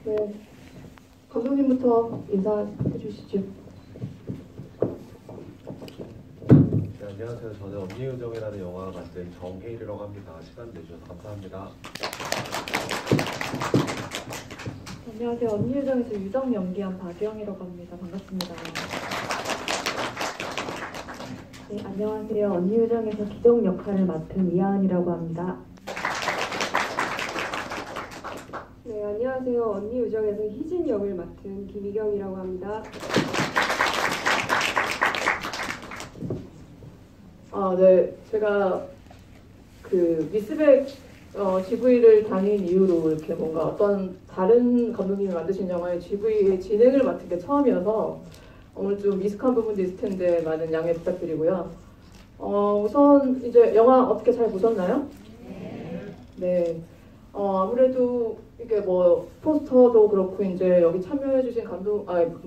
네, 감독님부터 인사해 주시죠. 네, 안녕하세요. 저는 언니요정이라는 영화 만든 정혜일이라고 합니다. 시간 내주셔서 감사합니다. 안녕하세요. 언니요정에서 유정 연기한 박유영이라고 합니다. 반갑습니다. 네, 안녕하세요. 언니요정에서 기정 역할을 맡은 이하은이라고 합니다. 네, 안녕하세요. 언니 요정에서 희진 역을 맡은 김희경이라고 합니다. 네, 제가 그 미스백 GV를 다닌 이후로 이렇게 뭔가 어떤 다른 감독님이 만드신 영화의 GV의 진행을 맡은 게 처음이어서 오늘 좀 미숙한 부분도 있을 텐데 많은 양해 부탁드리고요. 우선 이제 영화 어떻게 잘 보셨나요? 네. 아무래도 이게 뭐 포스터도 그렇고 이제 여기 참여해주신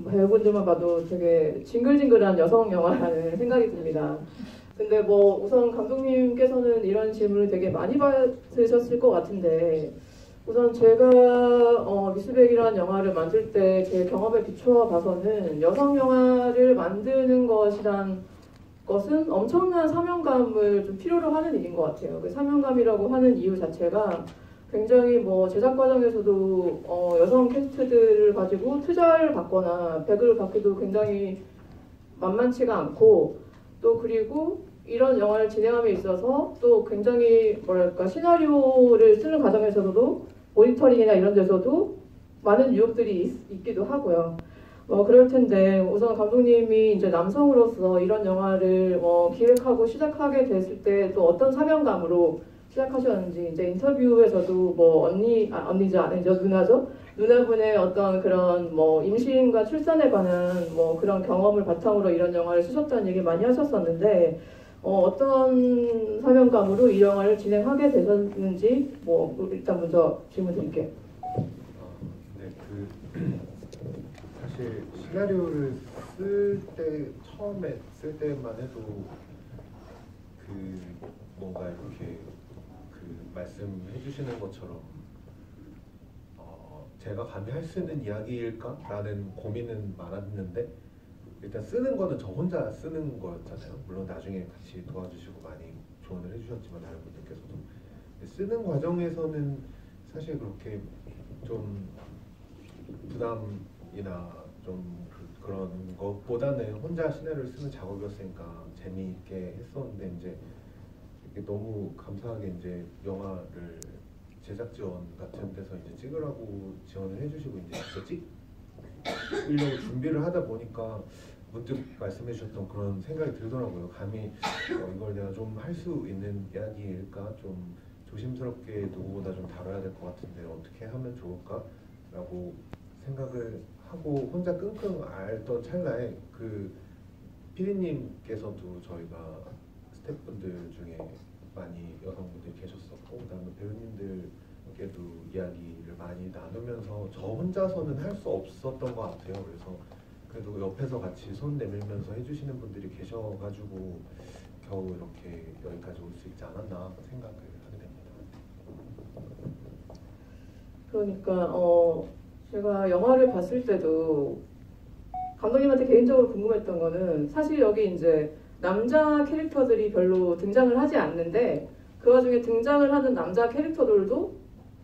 배우분들만 봐도 되게 징글징글한 여성 영화라는 생각이 듭니다. 근데 뭐 우선 감독님께서는 이런 질문을 되게 많이 받으셨을 것 같은데 우선 제가 미스백이라는 영화를 만들 때 제 경험에 비추어 봐서는 여성 영화를 만드는 것이란 것은 엄청난 사명감을 좀 필요로 하는 일인 것 같아요. 그 사명감이라고 하는 이유 자체가 굉장히 뭐 제작 과정에서도 여성 캐스트들을 가지고 투자를 받거나 배급을 받기도 굉장히 만만치가 않고 또 그리고 이런 영화를 진행함에 있어서 또 굉장히 뭐랄까 시나리오를 쓰는 과정에서도 모니터링이나 이런 데서도 많은 유혹들이 있기도 하고요. 그럴 텐데 우선 감독님이 이제 남성으로서 이런 영화를 기획하고 시작하게 됐을 때 또 어떤 사명감으로 시작하셨는지 이제 인터뷰에서도 뭐 누나죠? 누나분의 어떤 그런 뭐 임신과 출산에 관한 뭐 그런 경험을 바탕으로 이런 영화를 쓰셨다는 얘기 많이 하셨었는데 어떤 사명감으로 이 영화를 진행하게 되셨는지 뭐 일단 먼저 질문 드릴게요. 사실 시나리오를 처음에 쓸 때만 해도 뭔가 이렇게 말씀해 주시는 것처럼 제가 감히 할 수 있는 이야기일까? 라는 고민은 많았는데 일단 쓰는 거는 저 혼자 쓰는 거였잖아요. 물론 나중에 같이 도와주시고 많이 조언을 해주셨지만 다른 분들께서도 쓰는 과정에서는 사실 그렇게 좀 부담이나 좀 그런 것보다는 혼자 시나리오를 쓰는 작업이었으니까 재미있게 했었는데 이제 너무 감사하게 이제 영화를 제작 지원 같은 데서 이제 찍으라고 지원을 해주시고 이제 찍으려고 준비를 하다 보니까 문득 말씀해 주셨던 그런 생각이 들더라고요. 감히 이걸 내가 좀 할 수 있는 이야기일까? 좀 조심스럽게 누구보다 좀 다뤄야 될 것 같은데 어떻게 하면 좋을까? 라고 생각을 하고 혼자 끙끙 앓던 찰나에 피디님께서도 저희가 스태프분들 중에 많이 여성분들이 계셨었고 그다음에 배우님들께도 이야기를 많이 나누면서 저 혼자서는 할 수 없었던 것 같아요. 그래서 그래도 옆에서 같이 손 내밀면서 해주시는 분들이 계셔가지고 겨우 이렇게 여기까지 올 수 있지 않았나 생각을 하게 됩니다. 그러니까 제가 영화를 봤을 때도 감독님한테 개인적으로 궁금했던 거는 사실 여기 이제 남자 캐릭터들이 별로 등장을 하지 않는데 그 와중에 등장을 하는 남자 캐릭터들도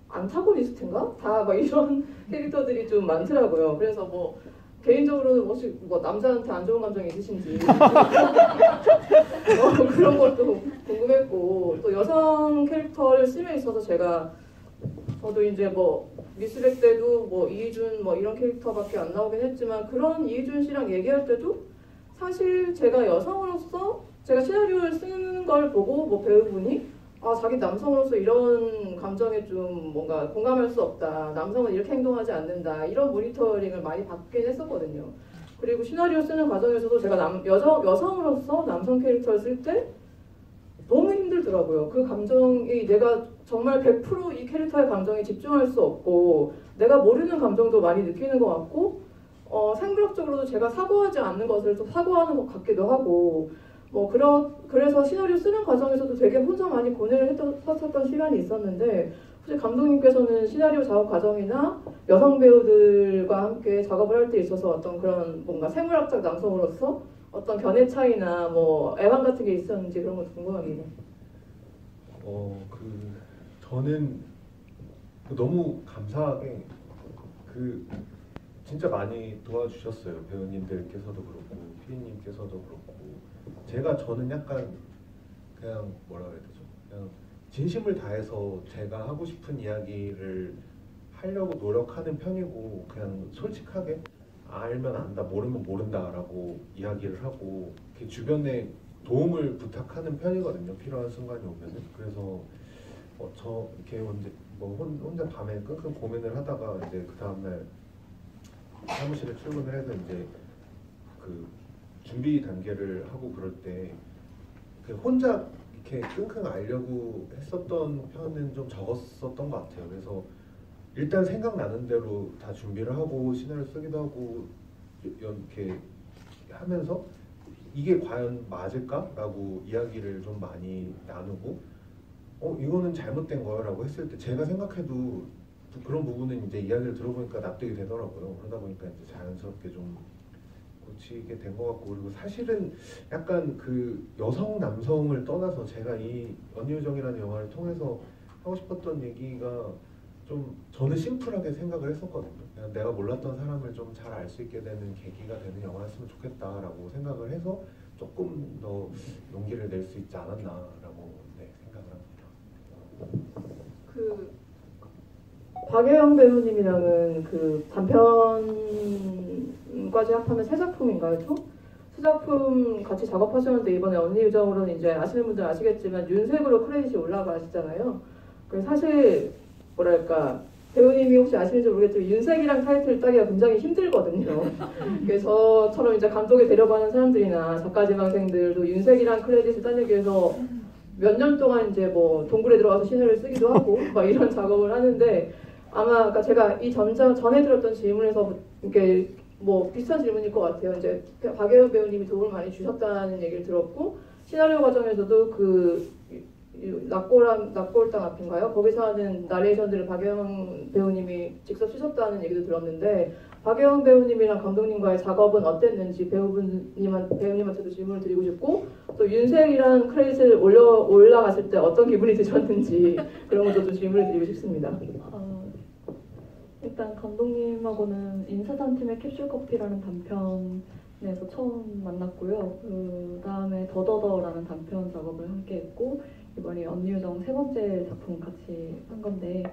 안타고니스트인가? 다 막 이런 캐릭터들이 좀 많더라고요. 그래서 뭐 개인적으로는 혹시 뭐 남자한테 안 좋은 감정이 있으신지 그런 것도 궁금했고 또 여성 캐릭터를 쓰면 있어서 저도 이제 뭐 미스백 때도 뭐 이희준 뭐 이런 캐릭터밖에 안 나오긴 했지만 그런 이희준 씨랑 얘기할 때도 사실 제가 여성으로서 제가 시나리오를 쓰는 걸 보고 뭐 배우분이 자기 남성으로서 이런 감정에 좀 뭔가 공감할 수 없다. 남성은 이렇게 행동하지 않는다. 이런 모니터링을 많이 받긴 했었거든요. 그리고 시나리오 쓰는 과정에서도 제가 여성으로서 남성 캐릭터를 쓸 때 너무 힘들더라고요. 그 감정이 내가 정말 100% 이 캐릭터의 감정에 집중할 수 없고 내가 모르는 감정도 많이 느끼는 것 같고 생물학적으로도 제가 사고하지 않는 것을 또 사고하는 것 같기도 하고 그래서 시나리오 쓰는 과정에서도 되게 혼자 많이 고뇌를 했었던 시간이 있었는데 혹시 감독님께서는 시나리오 작업 과정이나 여성 배우들과 함께 작업을 할 때 있어서 어떤 그런 뭔가 생물학적 남성으로서 어떤 견해 차이나 뭐 애환 같은 게 있었는지 그런 것도 궁금합니다. 저는 너무 감사하게 진짜 많이 도와주셨어요. 배우님들께서도 그렇고 피디님께서도 그렇고 저는 약간 그냥 뭐라 그래야 되죠? 그냥 진심을 다해서 제가 하고 싶은 이야기를 하려고 노력하는 편이고 그냥 솔직하게 알면 안다, 모르면 모른다라고 이야기를 하고 이렇게 주변에 도움을 부탁하는 편이거든요. 필요한 순간이 오면은. 그래서 저 이렇게 혼자 밤에 끙끙 고민을 하다가 이제 그 다음날 사무실에 출근을 해서 이제 그 준비 단계를 하고 그럴 때 혼자 이렇게 끙끙 앓려고 했었던 편은 좀 적었었던 것 같아요. 그래서 일단 생각나는 대로 다 준비를 하고 시나리오 쓰기도 하고 이렇게 하면서 이게 과연 맞을까라고 이야기를 좀 많이 나누고 이거는 잘못된 거라고 했을 때 제가 생각해도 그런 부분은 이제 이야기를 들어보니까 납득이 되더라고요. 그러다 보니까 이제 자연스럽게 좀 고치게 된 것 같고 그리고 사실은 약간 그 여성 남성을 떠나서 제가 이 언니유정이라는 영화를 통해서 하고 싶었던 얘기가 좀 저는 심플하게 생각을 했었거든요. 그냥 내가 몰랐던 사람을 좀 잘 알 수 있게 되는 계기가 되는 영화였으면 좋겠다라고 생각을 해서 조금 더 용기를 낼 수 있지 않았나라고 생각을 합니다. 그 박예영 배우님이랑은 그 단편까지 합하면 세 작품인가요, 총? 세 작품 같이 작업하셨는데 이번에 언니 유정으로는 이제 아시는 분들 아시겠지만 윤색으로 크레딧이 올라가시잖아요. 그래서 사실 뭐랄까 배우님이 혹시 아시는지 모르겠지만 윤색이랑 타이틀 따기가 굉장히 힘들거든요. 그래서 저처럼 이제 감독에 데려가는 사람들이나 작가 지망생들도 윤색이랑 크레딧을 따내기 위해서 몇 년 동안 이제 뭐 동굴에 들어가서 시나리오를 쓰기도 하고 막 이런 작업을 하는데 아마 그러니까 제가 이 전에 들었던 질문에서 이게 뭐 비슷한 질문일 것 같아요. 이제 박예은 배우님이 도움을 많이 주셨다는 얘기를 들었고 시나리오 과정에서도 그 낙골 땅 앞인가요? 거기서 하는 나레이션들을 박예은 배우님이 직접 쓰셨다는 얘기도 들었는데 박예은 배우님이랑 감독님과의 작업은 어땠는지 배우님한테도 질문을 드리고 싶고 또 윤색이랑 크레딧을 올라갔을 때 어떤 기분이 드셨는지 그런 것도 좀 질문을 드리고 싶습니다. 일단 감독님하고는 인사단팀의 캡슐커피라는 단편에서 처음 만났고요. 그 다음에 더더더라는 단편 작업을 함께 했고 이번에 언니유정 세 번째 작품 같이 한 건데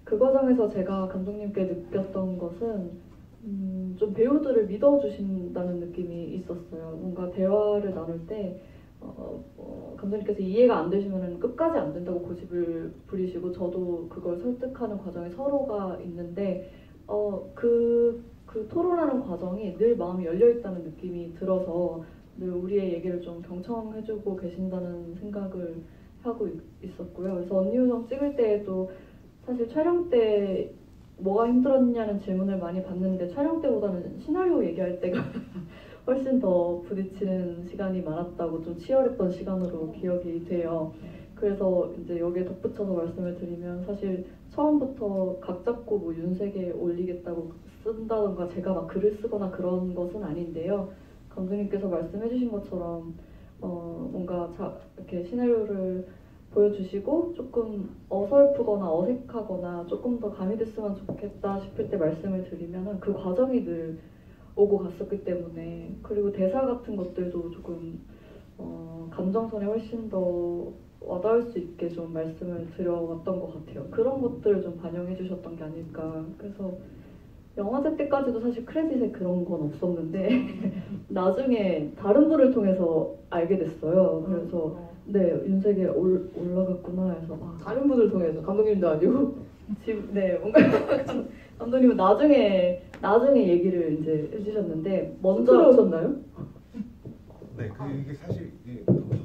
그 과정에서 제가 감독님께 느꼈던 것은 좀 배우들을 믿어주신다는 느낌이 있었어요. 뭔가 대화를 나눌 때 감독님께서 이해가 안 되시면 끝까지 안 된다고 고집을 부리시고 저도 그걸 설득하는 과정에 서로가 있는데 그 토론하는 과정이 늘 마음이 열려있다는 느낌이 들어서 늘 우리의 얘기를 좀 경청해주고 계신다는 생각을 하고 있었고요. 그래서 언니유정 찍을 때에도 사실 촬영 때 뭐가 힘들었냐는 질문을 많이 받는데 촬영 때보다는 시나리오 얘기할 때가 훨씬 더 부딪히는 시간이 많았다고 좀 치열했던 시간으로 기억이 돼요. 그래서 이제 여기에 덧붙여서 말씀을 드리면 사실 처음부터 각 잡고 뭐 윤색에 올리겠다고 쓴다던가 제가 막 글을 쓰거나 그런 것은 아닌데요. 감독님께서 말씀해주신 것처럼 뭔가 이렇게 시나리오를 보여주시고 조금 어설프거나 어색하거나 조금 더 감이 됐으면 좋겠다 싶을 때 말씀을 드리면 그 과정이 늘 오고 갔었기 때문에 그리고 대사 같은 것들도 조금 감정선에 훨씬 더 와닿을 수 있게 좀 말씀을 드려왔던 것 같아요. 그런 것들을 좀 반영해 주셨던 게 아닐까. 그래서 영화제 때까지도 사실 크레딧에 그런 건 없었는데 나중에 다른 분을 통해서 알게 됐어요. 그래서 네 윤색에 올라갔구나 해서 다른 분을 통해서 감독님도 아니고 네 뭔가 감독님은 나중에 얘기를 이제 해주셨는데 먼저 오셨나요? 네, 이게 사실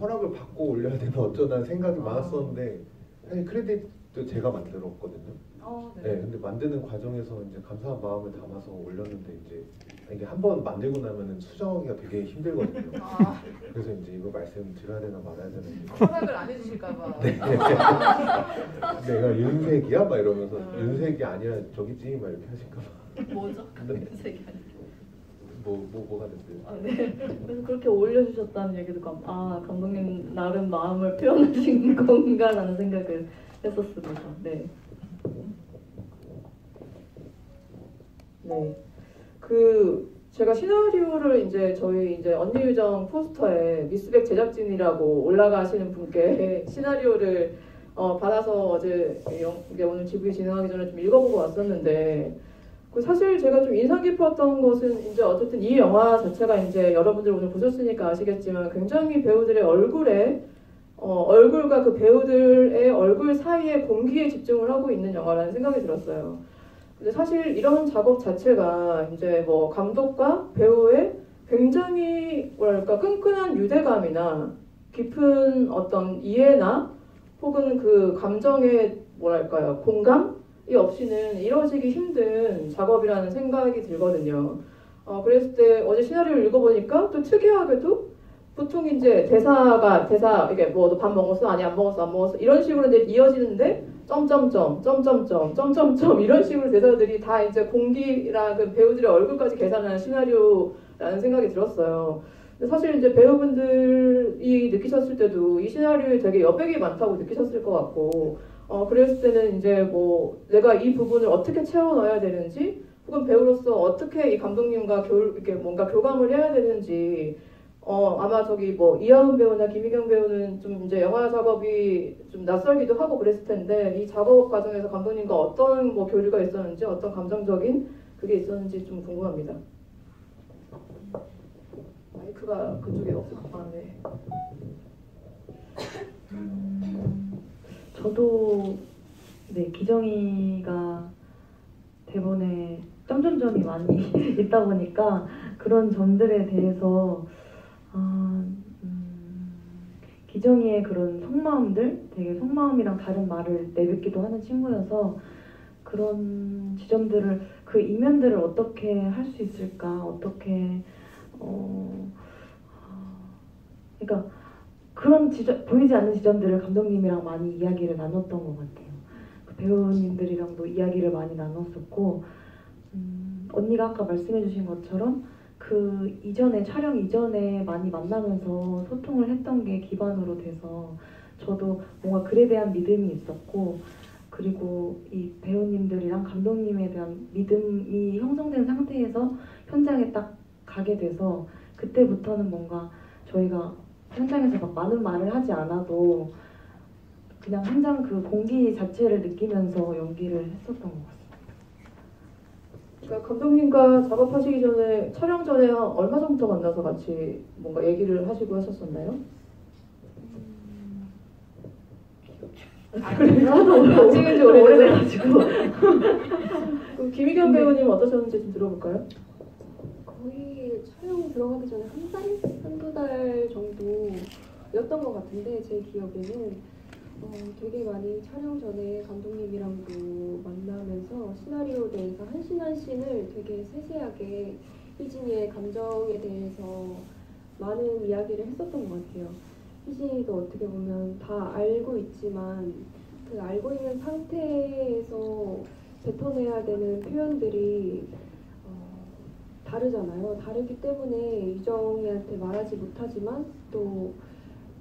허락을 받고 올려야 되나 어쩌나 생각이 많았었는데 사실 크레딧도 제가 만들었거든요. 네, 근데 만드는 과정에서 이제 감사한 마음을 담아서 올렸는데 이제 이게 한번 만들고 나면은 수정하기가 되게 힘들거든요. 그래서 이제 이거 말씀드려야 되나 말아야 되나. 허락을 안 해주실까봐. 네. 내가 윤색이야? 막 이러면서 윤색이 아니라 저기지? 막 이렇게 하실까봐. 뭐죠? 네. 색이 아니라. 뭐가 됐어요? 네. 그래서 그렇게 올려주셨다는 얘기 듣고 감독님 나름 마음을 표현하신 건가라는 생각을 했었습니다. 네. 네. 제가 시나리오를 이제 저희 이제 언니 유정 포스터에 미스백 제작진이라고 올라가시는 분께 시나리오를 받아서 어제 이게 오늘 GV 진행하기 전에 좀 읽어보고 왔었는데 사실 제가 좀 인상 깊었던 것은 이제 어쨌든 이 영화 자체가 이제 여러분들 오늘 보셨으니까 아시겠지만 굉장히 배우들의 얼굴에 얼굴과 그 배우들의 얼굴 사이의 공기에 집중을 하고 있는 영화라는 생각이 들었어요. 근데 사실 이런 작업 자체가 이제 뭐 감독과 배우의 굉장히 뭐랄까 끈끈한 유대감이나 깊은 어떤 이해나 혹은 그 감정의 뭐랄까요 공감이 없이는 이루어지기 힘든 작업이라는 생각이 들거든요. 그랬을 때 어제 시나리오를 읽어보니까 또 특이하게도 보통 이제 대사 이게 뭐 너 밥 먹었어? 아니 안 먹었어 이런 식으로 이제 이어지는데 점점점 이런 식으로 대사들이 다 이제 공기랑 그 배우들의 얼굴까지 계산하는 시나리오라는 생각이 들었어요. 근데 사실 이제 배우분들이 느끼셨을 때도 이 시나리오에 되게 여백이 많다고 느끼셨을 것 같고 그랬을 때는 이제 뭐 내가 이 부분을 어떻게 채워 넣어야 되는지 혹은 배우로서 어떻게 이 감독님과 이렇게 뭔가 교감을 해야 되는지 아마 저기 뭐 이하은 배우나 김희경 배우는 좀 이제 영화 작업이 좀 낯설기도 하고 그랬을 텐데 이 작업 과정에서 감독님과 어떤 뭐 교류가 있었는지 어떤 감정적인 그게 있었는지 좀 궁금합니다. 마이크가 그쪽에 없을 것 같네. 저도 네 기정이가 대본에 점점점이 많이 있다 보니까 그런 점들에 대해서 기정이의 그런 속마음들, 되게 속마음이랑 다른 말을 내뱉기도 하는 친구여서 그런 지점들을 그 이면들을 어떻게 할 수 있을까, 어떻게 그러니까 그런 보이지 않는 지점들을 감독님이랑 많이 이야기를 나눴던 것 같아요. 그 배우님들이랑도 이야기를 많이 나눴었고 언니가 아까 말씀해주신 것처럼 그 이전에 촬영 이전에 많이 만나면서 소통을 했던 게 기반으로 돼서 저도 뭔가 글에 대한 믿음이 있었고 그리고 이 배우님들이랑 감독님에 대한 믿음이 형성된 상태에서 현장에 딱 가게 돼서 그때부터는 뭔가 저희가 현장에서 막 많은 말을 하지 않아도 그냥 현장 그 공기 자체를 느끼면서 연기를 했었던 것 같습니다. 그러니까 감독님과 작업하시기 전에 촬영 전에 한 얼마 전부터 만나서 같이 뭔가 얘기를 하시고 하셨었나요? 하도 찍은 지 오래돼가지고. 그럼 김희경 배우님 어떠셨는지 좀 들어볼까요? 거의 촬영 들어가기 전에 한 달? 한두 달 정도였던 것 같은데 제 기억에는 되게 많이 촬영 전에 감독님이랑도 만나면서 시나리오에 대해서 한 씬 한 씬을 되게 세세하게 희진이의 감정에 대해서 많은 이야기를 했었던 것 같아요. 희진이도 어떻게 보면 다 알고 있지만 그 알고 있는 상태에서 뱉어내야 되는 표현들이 다르잖아요. 다르기 때문에 유정이한테 말하지 못하지만 또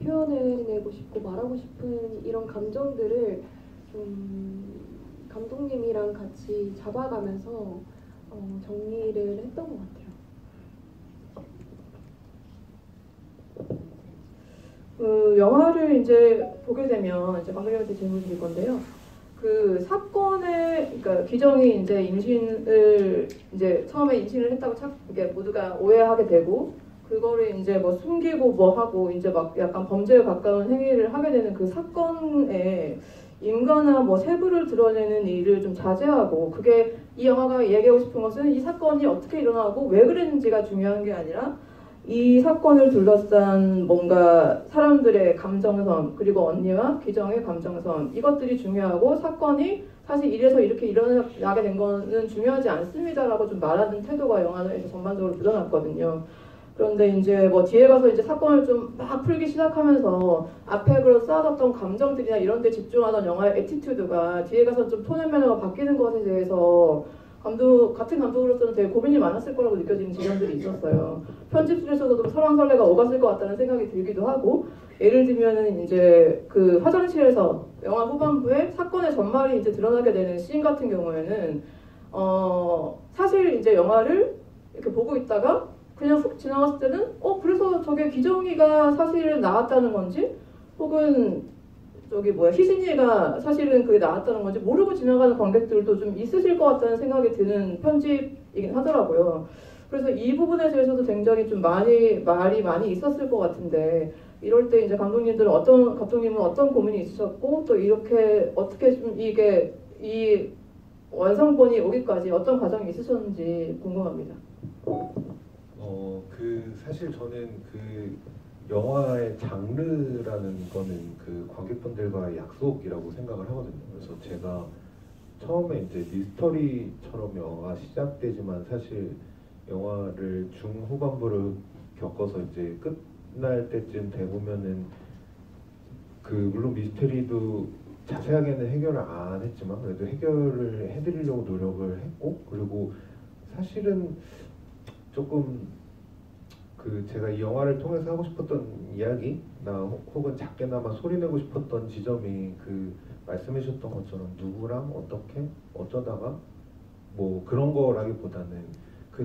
표현해내고 싶고 말하고 싶은 이런 감정들을 좀 감독님이랑 같이 잡아가면서 정리를 했던 것 같아요. 그 영화를 이제 보게 되면 이제 감독님한테 질문 드릴 건데요. 그 사건의 그러니까 기정이 이제 임신을 이제 처음에 임신을 했다고 이게 모두가 오해하게 되고 그거를 이제 뭐 숨기고 뭐 하고 이제 막 약간 범죄에 가까운 행위를 하게 되는 그 사건에 인과나 뭐 세부를 드러내는 일을 좀 자제하고 그게 이 영화가 얘기하고 싶은 것은 이 사건이 어떻게 일어나고 왜 그랬는지가 중요한 게 아니라 이 사건을 둘러싼 뭔가 사람들의 감정선 그리고 언니와 기정의 감정선 이것들이 중요하고 사건이 사실 이래서 이렇게 일어나게 된 거는 중요하지 않습니다라고 좀 말하는 태도가 영화에서 전반적으로 묻어났거든요. 그런데 이제 뭐 뒤에 가서 이제 사건을 좀 막 풀기 시작하면서 앞에 그런 쌓아뒀던 감정들이나 이런 데 집중하던 영화의 애티튜드가 뒤에 가서 좀 톤의 매너가 바뀌는 것에 대해서 같은 감독으로서는 되게 고민이 많았을 거라고 느껴지는 지점들이 있었어요. 편집실에서도 좀 설왕설래가 오갔을 것 같다는 생각이 들기도 하고, 예를 들면은 이제 그 화장실에서 영화 후반부에 사건의 전말이 이제 드러나게 되는 씬 같은 경우에는 사실 이제 영화를 이렇게 보고 있다가 그냥 훅 지나갔을 때는 그래서 저게 기정이가 사실은 나왔다는 건지, 혹은 희진이가 사실은 그게 나왔다는 건지 모르고 지나가는 관객들도 좀 있으실 것 같다는 생각이 드는 편집이긴 하더라고요. 그래서 이 부분에 대해서도 굉장히 좀 말이 많이 있었을 것 같은데, 이럴 때 이제 감독님은 어떤 고민이 있으셨고, 또 이렇게 어떻게 좀 이 완성본이 오기까지 어떤 과정이 있으셨는지 궁금합니다. 사실 저는 그 영화의 장르라는 거는 그 관객분들과의 약속이라고 생각을 하거든요. 그래서 제가 처음에 이제 미스터리처럼 영화가 시작되지만 사실 영화를 중후반부를 겪어서 이제 끝날 때쯤 되보면은 물론 미스터리도 자세하게는 해결을 안 했지만 그래도 해결을 해드리려고 노력을 했고, 그리고 사실은 조금 제가 이 영화를 통해서 하고 싶었던 이야기나 혹은 작게나마 소리내고 싶었던 지점이 말씀해 주셨던 것처럼 누구랑 어떻게 어쩌다가 뭐 그런 거라기보다는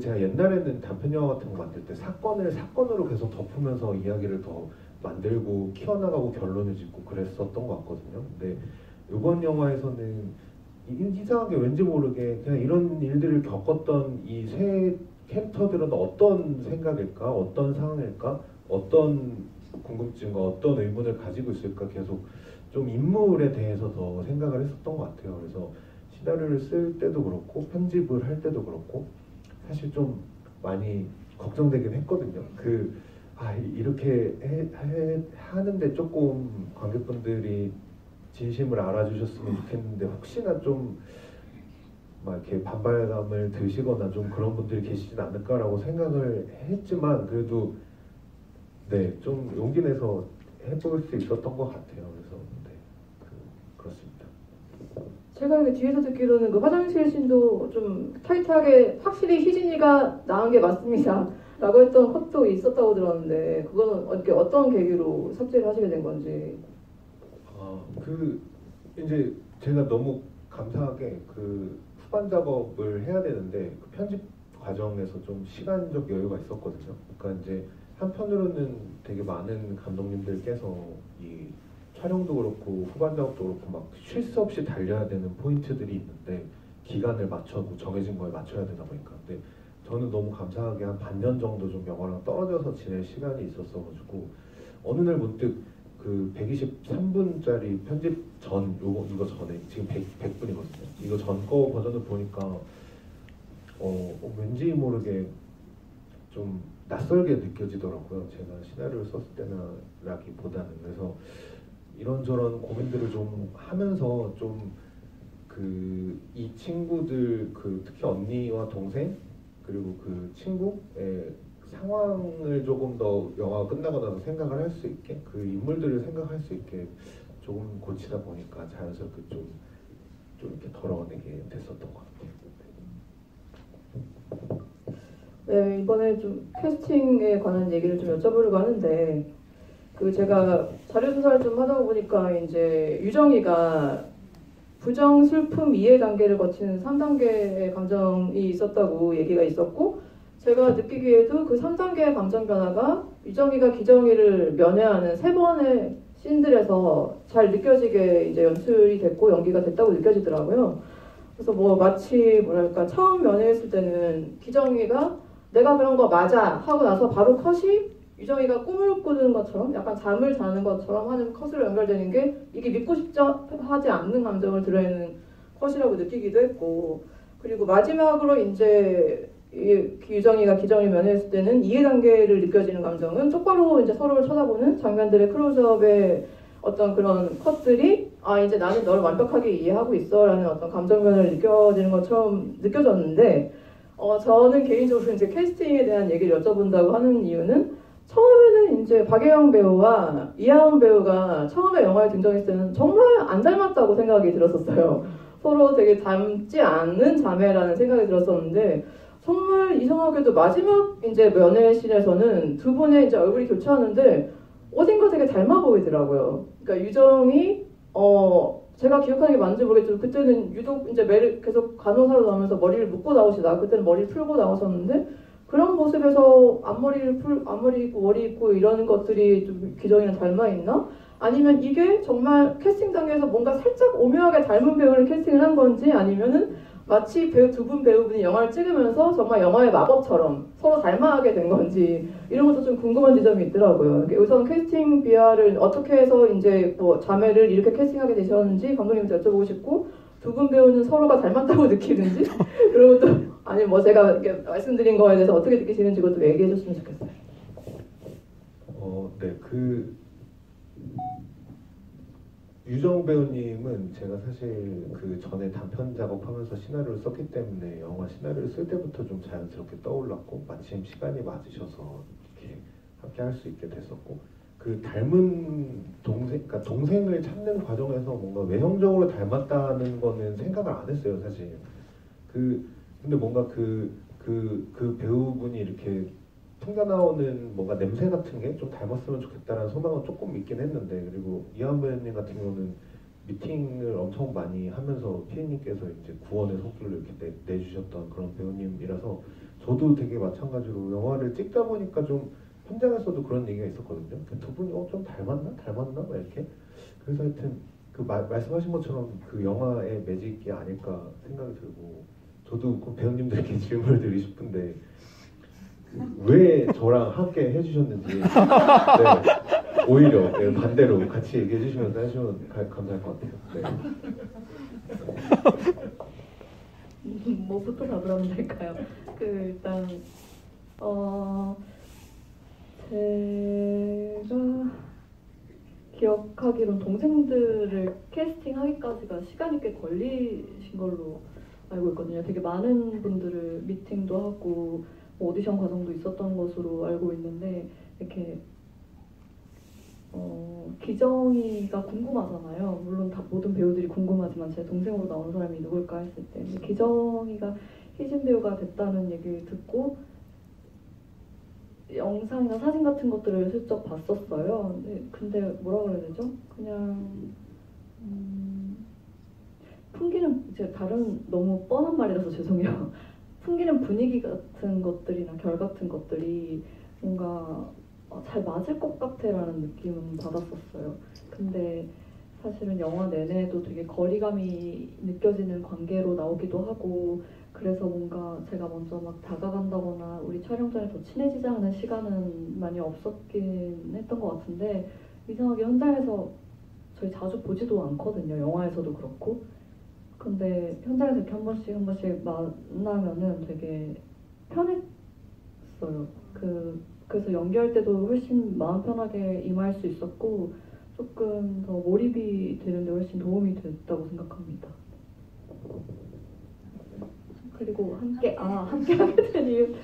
제가 옛날에는 단편 영화 같은 거 만들 때 사건으로 계속 덮으면서 이야기를 더 만들고 키워나가고 결론을 짓고 그랬었던 것 같거든요. 근데 이번 영화에서는 이상하게 왠지 모르게 그냥 이런 일들을 겪었던 이 세 캐릭터들은 어떤 생각일까, 어떤 상황일까, 어떤 궁금증과 어떤 의문을 가지고 있을까 계속 좀 인물에 대해서 더 생각을 했었던 것 같아요. 그래서 시나리오를 쓸 때도 그렇고 편집을 할 때도 그렇고 사실 좀 많이 걱정되긴 했거든요. 이렇게 하는데 조금 관객분들이 진심을 알아주셨으면 좋겠는데 혹시나 좀 막 이렇게 반발감을 드시거나 좀 그런 분들이 계시진 않을까라고 생각을 했지만 그래도 좀 용기 내서 해볼 수 있었던 것 같아요. 그래서 그렇습니다. 제가 뒤에서 듣기로는 그 화장실 씬도 좀 타이트하게 확실히 희진이가 나은 게 맞습니다 라고 했던 컷도 있었다고 들었는데, 그거는 어떤 계기로 삭제를 하시게 된 건지. 이제 제가 너무 감사하게 후반 작업을 해야 되는데 편집 과정에서 좀 시간적 여유가 있었거든요. 그러니까 이제 한편으로는 되게 많은 감독님들께서 이 촬영도 그렇고 후반 작업도 그렇고 막 쉴 수 없이 달려야 되는 포인트들이 있는데 기간을 맞춰도 정해진 거에 맞춰야 되다 보니까. 근데 저는 너무 감사하게 한 반년 정도 좀 영화랑 떨어져서 지낼 시간이 있었어가지고 어느 날 문득 123분짜리 편집 전 이거 전에 지금 100분이거든요. 이거 전 거 버전을 보니까 왠지 모르게 좀 낯설게 느껴지더라고요. 제가 시나리오를 썼을 때나라기보다는. 그래서 이런저런 고민들을 좀 하면서 좀 이 친구들 특히 언니와 동생 그리고 친구의 상황을 조금 더 영화가 끝나고 나서 생각을 할 수 있게 인물들을 생각할 수 있게 조금 고치다 보니까 자연스럽게 좀 이렇게 덜어내게 됐었던 것 같아요. 네, 이번에 좀 캐스팅에 관한 얘기를 좀 여쭤보려고 하는데, 제가 자료조사를 좀 하다 보니까 이제 유정이가 부정, 슬픔, 이해 단계를 거치는 3단계의 감정이 있었다고 얘기가 있었고, 제가 느끼기에도 그 3단계의 감정 변화가 유정이가 기정이를 면회하는 3번의 씬들에서 잘 느껴지게 이제 연출이 됐고 연기가 됐다고 느껴지더라고요. 그래서 마치 처음 면회했을 때는 기정이가 내가 그런 거 맞아 하고 나서 바로 컷이 유정이가 꿈을 꾸는 것처럼 약간 잠을 자는 것처럼 하는 컷으로 연결되는 게 이게 믿고 싶지 하지 않는 감정을 드러내는 컷이라고 느끼기도 했고, 그리고 마지막으로 이제 유정이가 기정이 면회했을 때는 이해 단계를 느껴지는 감정은 똑바로 이제 서로를 쳐다보는 장면들의 클로즈업의 어떤 그런 컷들이 아 이제 나는 너를 완벽하게 이해하고 있어라는 어떤 감정면을 느껴지는 것처럼 느껴졌는데 저는 개인적으로 이제 캐스팅에 대한 얘기를 여쭤본다고 하는 이유는 처음에는 이제 박예영 배우와 이하은 배우가 처음에 영화에 등장했을 때는 정말 안 닮았다고 생각이 들었었어요. 서로 되게 닮지 않는 자매라는 생각이 들었었는데 정말 이상하게도 마지막 이제 연애씬에서는 두 분의 이제 얼굴이 교차하는데 어딘가 되게 닮아 보이더라고요. 그러니까 유정이 제가 기억하는 게 맞는지 모르겠지만 그때는 유독 이제 매를 계속 간호사로 나오면서 머리를 묶고 나오시다. 그때는 머리를 풀고 나오셨는데 그런 모습에서 앞머리 있고 머리 있고 이런 것들이 좀 기정이랑 닮아 있나? 아니면 이게 정말 캐스팅 단계에서 뭔가 살짝 오묘하게 닮은 배우를 캐스팅을 한 건지 아니면은 마치 두 분 배우분이 영화를 찍으면서 정말 영화의 마법처럼 서로 닮아가게 된 건지 이런 것도 좀 궁금한 지점이 있더라고요. 우선 캐스팅 비하를 어떻게 해서 이제 뭐 자매를 이렇게 캐스팅하게 되셨는지 감독님한테 여쭤보고 싶고 두 분 배우는 서로가 닮았다고 느끼는지 그런 것도 아니 뭐 제가 이렇게 말씀드린 거에 대해서 어떻게 느끼시는지 그것도 얘기해 줬으면 좋겠어요. 네, 유정 배우님은 제가 사실 그 전에 단편 작업하면서 시나리오를 썼기 때문에 영화 시나리오를 쓸 때부터 좀 자연스럽게 떠올랐고 마침 시간이 맞으셔서 이렇게 함께 할 수 있게 됐었고 그 닮은 그러니까 동생을 찾는 과정에서 뭔가 외형적으로 닮았다는 거는 생각을 안 했어요 사실. 근데 뭔가 그 배우분이 이렇게 풍겨나오는 뭔가 냄새 같은 게 좀 닮았으면 좋겠다라는 소망은 조금 있긴 했는데 그리고 이하은 배우님 같은 경우는 미팅을 엄청 많이 하면서 피디님께서 이제 구원의 손길을 이렇게 내주셨던 그런 배우님이라서 저도 되게 마찬가지로 영화를 찍다 보니까 좀 현장에서도 그런 얘기가 있었거든요. 두 분이 좀 닮았나 막 이렇게. 그래서 하여튼 말씀하신 것처럼 그 영화의 매직이 아닐까 생각이 들고 저도 그 배우님들께 질문을 드리고 싶은데 왜 저랑 함께 해주셨는지 네, 오히려 반대로 같이 얘기해 주시면서 하시면 감사할 것 같아요. 네. 뭐부터 답을 하면 될까요? 일단 제가 기억하기로는 동생들을 캐스팅하기까지가 시간이 꽤 걸리신 걸로 알고 있거든요. 되게 많은 분들을 미팅도 하고 오디션 과정도 있었던 것으로 알고 있는데 이렇게 기정이가 궁금하잖아요. 물론 다 모든 배우들이 궁금하지만 제 동생으로 나오는 사람이 누굴까 했을 때 근데 기정이가 희진 배우가 됐다는 얘기를 듣고 영상이나 사진 같은 것들을 슬쩍 봤었어요. 근데 뭐라 그래야 되죠? 그냥 풍기는 이제 다른 너무 뻔한 말이라서 죄송해요. 풍기는 분위기 같은 것들이나 결 같은 것들이 뭔가 잘 맞을 것 같아라는 느낌은 받았었어요. 근데 사실은 영화 내내도 되게 거리감이 느껴지는 관계로 나오기도 하고 그래서 뭔가 제가 먼저 막 다가간다거나 우리 촬영 전에 더 친해지자 하는 시간은 많이 없었긴 했던 것 같은데 이상하게 현장에서 저희 자주 보지도 않거든요. 영화에서도 그렇고 근데 현장에서 이렇게 한 번씩 만나면은 되게 편했어요. 그래서 연기할 때도 훨씬 마음 편하게 임할 수 있었고 조금 더 몰입이 되는데 훨씬 도움이 됐다고 생각합니다. 그리고 함께 하게 된 이유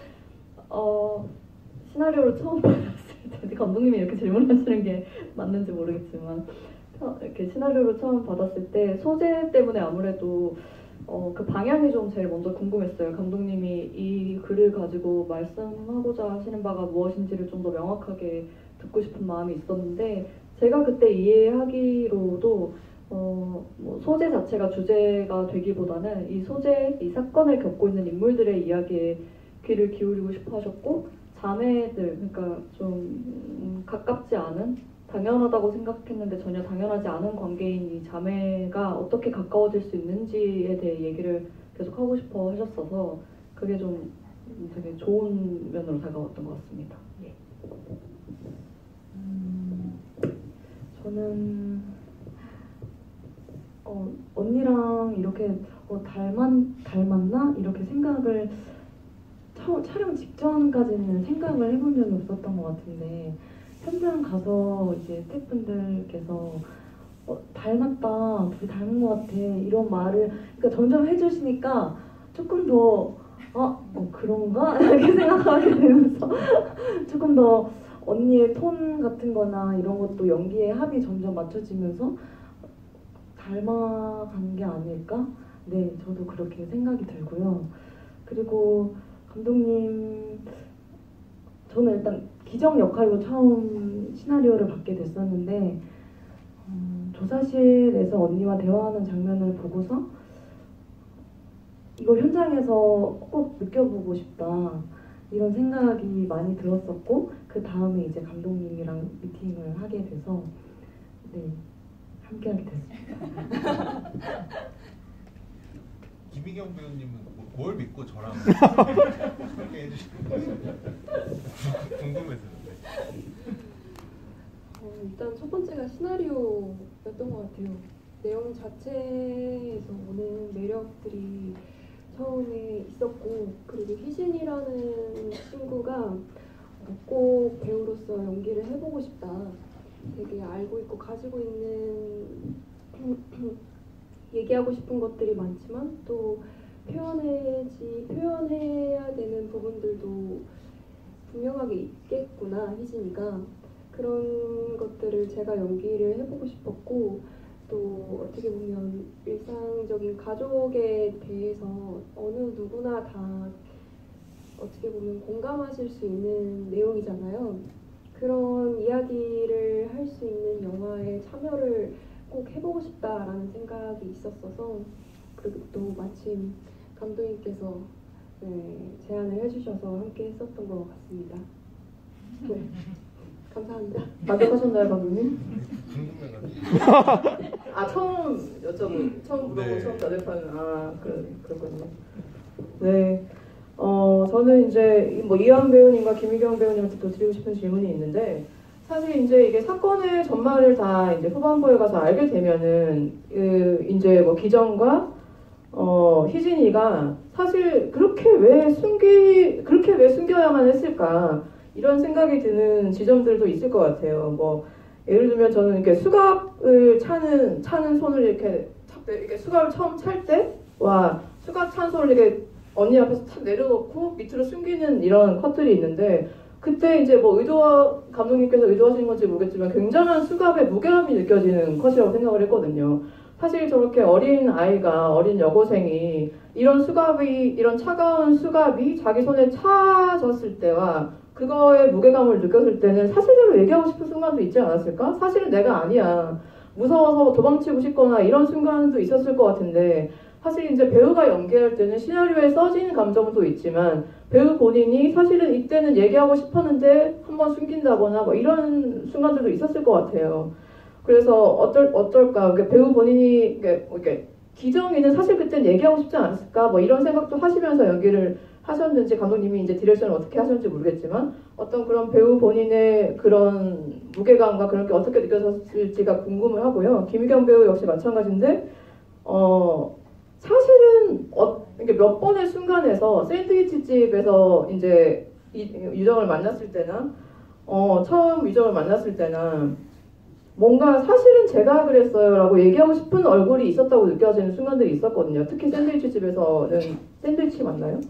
시나리오를 처음 받았을 때 감독님이 이렇게 질문하시는 게 맞는지 모르겠지만 이렇게 시나리오를 처음 받았을 때 소재 때문에 아무래도 그 방향이 좀 제일 먼저 궁금했어요. 감독님이 이 글을 가지고 말씀하고자 하시는 바가 무엇인지를 좀 더 명확하게 듣고 싶은 마음이 있었는데 제가 그때 이해하기로도 뭐 소재 자체가 주제가 되기보다는 이 사건을 겪고 있는 인물들의 이야기에 귀를 기울이고 싶어 하셨고 자매들, 그러니까 좀 가깝지 않은 당연하다고 생각했는데 전혀 당연하지 않은 관계인 이 자매가 어떻게 가까워질 수 있는지에 대해 얘기를 계속 하고 싶어 하셨어서 그게 좀 되게 좋은 면으로 다가왔던 것 같습니다. 예. 저는 언니랑 이렇게 닮았나? 이렇게 생각을 촬영 직전까지는 생각을 해본 적이 없었던 것 같은데 현장 가서 이제 스태프분들께서 닮았다, 둘이 닮은 것 같아 이런 말을 그러니까 점점 해주시니까 조금 더 그런가? 이렇게 생각하게 되면서 조금 더 언니의 톤 같은 거나 이런 것도 연기의 합이 점점 맞춰지면서 닮아간 게 아닐까? 네, 저도 그렇게 생각이 들고요. 그리고 감독님, 저는 일단 기정 역할로 처음 시나리오를 받게 됐었는데 조사실에서 언니와 대화하는 장면을 보고서 이걸 현장에서 꼭 느껴보고 싶다 이런 생각이 많이 들었었고 그 다음에 이제 감독님이랑 미팅을 하게 돼서 네 함께하게 됐습니다. 김희경 배우님은 뭘 믿고 저랑 함께 해주시는 거예요? 궁금해서는데. 일단 첫 번째가 시나리오였던 것 같아요. 내용 자체에서 오는 매력들이 처음에 있었고, 그리고 희진이라는 친구가 꼭 배우로서 연기를 해보고 싶다. 되게 알고 있고 가지고 있는 얘기하고 싶은 것들이 많지만 또 표현해야 되는 부분들도 분명하게 있겠구나, 희진이가. 그런 것들을 제가 연기를 해보고 싶었고, 또 어떻게 보면 일상적인 가족에 대해서 어느 누구나 다 어떻게 보면 공감하실 수 있는 내용이잖아요. 그런 이야기를 할 수 있는 영화에 참여를 꼭 해보고 싶다라는 생각이 있었어서, 그리고 또 마침 감독님께서 제안을 해주셔서 함께 했었던 것 같습니다. 네. 감사합니다. 만족하셨나요, 감독님? 궁금해가지고. 처음 여쭤보고 처음 물어보고 네. 처음 대답하는 그렇군요. 네. 저는 이제 뭐 이한 배우님과 김희경 배우님한테 또 드리고 싶은 질문이 있는데, 사실 이제 이게 사건의 전말을 다 이제 후반부에 가서 알게 되면은 이제 뭐 기정과 희진이가 사실 그렇게 왜 숨겨야만 했을까 이런 생각이 드는 지점들도 있을 것 같아요. 뭐 예를 들면 저는 이렇게 수갑을 차는 손을 이렇게 수갑을 처음 찰 때와 수갑 찬 손을 이렇게 언니 앞에서 탁 내려놓고 밑으로 숨기는 이런 컷들이 있는데, 그때 이제 뭐 감독님께서 의도하신 건지 모르겠지만 굉장한 수갑의 무게감이 느껴지는 컷이라고 생각을 했거든요. 사실 저렇게 어린 여고생이 이런 차가운 수갑이 자기 손에 차졌을 때와 그거의 무게감을 느꼈을 때는 사실대로 얘기하고 싶은 순간도 있지 않았을까? 사실은 내가 아니야. 무서워서 도망치고 싶거나 이런 순간도 있었을 것 같은데, 사실 이제 배우가 연기할 때는 시나리오에 써진 감정도 있지만 배우 본인이 사실은 이때는 얘기하고 싶었는데 한번 숨긴다거나 뭐 이런 순간들도 있었을 것 같아요. 그래서 어떨까? 배우 본인이 이렇게 기정이는 사실 그땐 얘기하고 싶지 않았을까? 뭐 이런 생각도 하시면서 연기를 하셨는지, 감독님이 이제 디렉션을 어떻게 하셨는지 모르겠지만 어떤 그런 배우 본인의 그런 무게감과 그런 게 어떻게 느껴졌을지가 궁금을 하고요. 김희경 배우 역시 마찬가지인데 사실은 이게 몇 번의 순간에서 샌드위치 집에서 이제 유정을 만났을 때나 처음 유정을 만났을 때나 뭔가 사실은 제가 그랬어요라고 얘기하고 싶은 얼굴이 있었다고 느껴지는 순간들이 있었거든요. 특히 샌드위치 집에서는 샌드위치 맞나요?